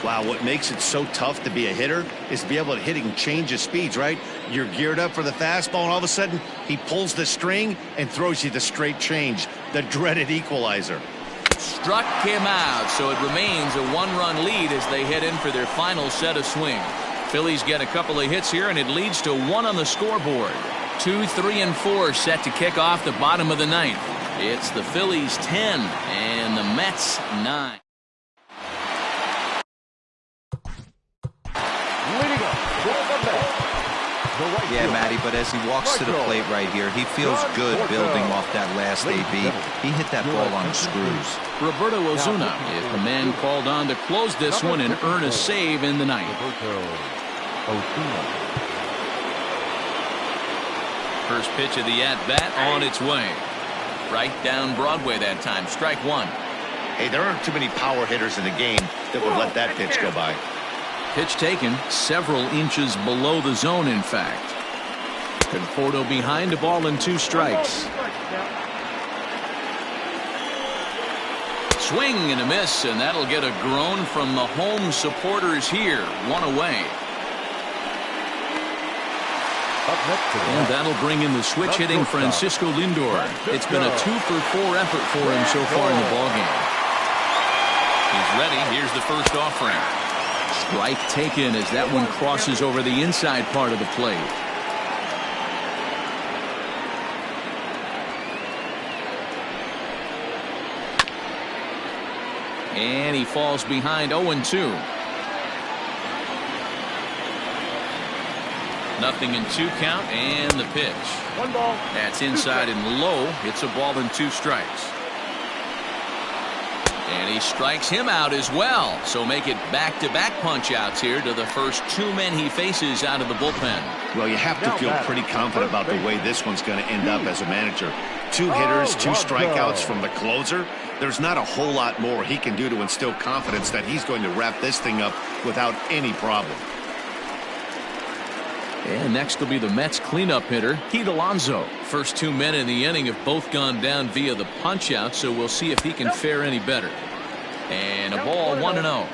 [SPEAKER 2] Wow, what makes it so tough to be a hitter is to be able to hit and change his speeds, right? You're geared up for the fastball, and all of a sudden, he pulls the string and throws you the straight change, the dreaded equalizer.
[SPEAKER 1] Struck him out, so it remains a 1-run lead as they head in for their final set of swings. Phillies get a couple of hits here, and it leads to 1 on the scoreboard. 2, 3, and 4 set to kick off the bottom of the 9th. It's the Phillies 10 and the Mets 9.
[SPEAKER 3] Yeah, Matty, but as he walks to the plate right here, he feels good building off that last AB. He hit that ball on the screws.
[SPEAKER 1] Roberto Ozuna is the man called on to close this one and earn a save in the 9th. First pitch of the at-bat on its way. Right down Broadway that time. Strike 1.
[SPEAKER 2] Hey, there aren't too many power hitters in the game that would let that pitch go by.
[SPEAKER 1] Pitch taken several inches below the zone, in fact. Conforto behind, a ball and 2 strikes. Swing and a miss, and that'll get a groan from the home supporters here. 1 away. And that'll bring in the switch-hitting Francisco Lindor. It's been a 2 for 4 effort for him so far in the ballgame. He's ready. Here's the first offering. Strike taken as that one crosses over the inside part of the plate. And he falls behind 0-2. 0-2 count, and the pitch.
[SPEAKER 4] 1 ball.
[SPEAKER 1] That's inside and low. It's a ball and 2 strikes. And he strikes him out as well. So make it back-to-back punch-outs here to the first 2 men he faces out of the bullpen.
[SPEAKER 2] Well, you have to feel pretty confident about the way this one's going to end up as a manager. 2 hitters, 2 strikeouts from the closer. There's not a whole lot more he can do to instill confidence that he's going to wrap this thing up without any problem.
[SPEAKER 1] And next will be the Mets cleanup hitter, Pete Alonso. First 2 men in the inning have both gone down via the punch-out, so we'll see if he can fare any better. And a ball, 1-0.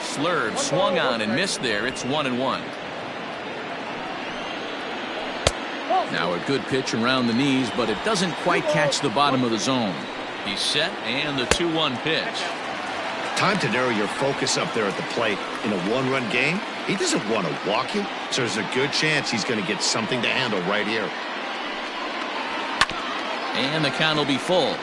[SPEAKER 1] Slurve swung on and missed there. It's 1-1. Now a good pitch around the knees, but it doesn't quite catch the bottom of the zone. He's set, and the 2-1 pitch.
[SPEAKER 2] time to narrow your focus up there at the plate. In a one-run game, he doesn't want to walk you, so there's a good chance he's going to get something to handle right here.
[SPEAKER 1] And the count will be full.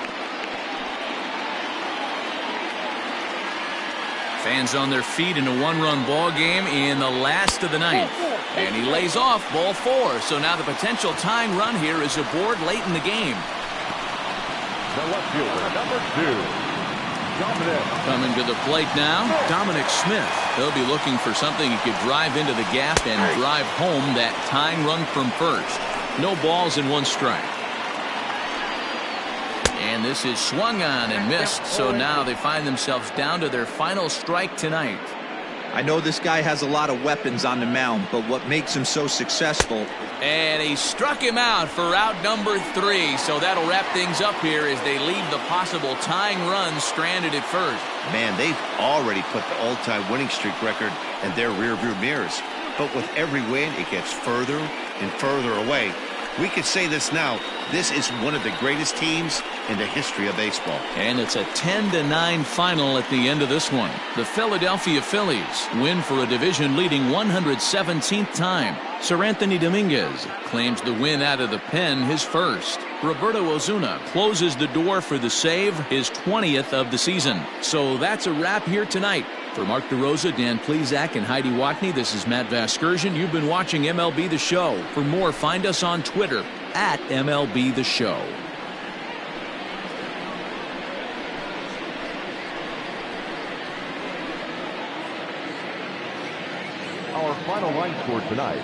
[SPEAKER 1] Fans on their feet in a one-run ball game in the last of the ninth. And he lays off ball 4. So now the potential tying run here is aboard late in the game.
[SPEAKER 5] The left fielder, number 2. Dominic.
[SPEAKER 1] Coming to the plate now, Dominic Smith. He'll be looking for something he could drive into the gap and drive home that tying run from first. No balls and 1 strike. And this is swung on and missed, so now they find themselves down to their final strike tonight.
[SPEAKER 3] I know this guy has a lot of weapons on the mound, but what makes him so successful...
[SPEAKER 1] And he struck him out for out number 3, so that'll wrap things up here as they leave the possible tying run stranded at first.
[SPEAKER 2] Man, they've already put the all-time winning streak record in their rearview mirrors. But with every win, it gets further and further away. We could say this now. This is one of the greatest teams in the history of baseball.
[SPEAKER 1] And it's a 10-9 final at the end of this one. The Philadelphia Phillies win for a division-leading 117th time. Sir Anthony Dominguez claims the win out of the pen, his first. Roberto Osuna closes the door for the save, his 20th of the season. So that's a wrap here tonight. For Mark DeRosa, Dan Plesac, and Heidi Watney, this is Matt Vasgersian. You've been watching MLB The Show. For more, find us on Twitter at MLB The Show.
[SPEAKER 5] Our final line score tonight: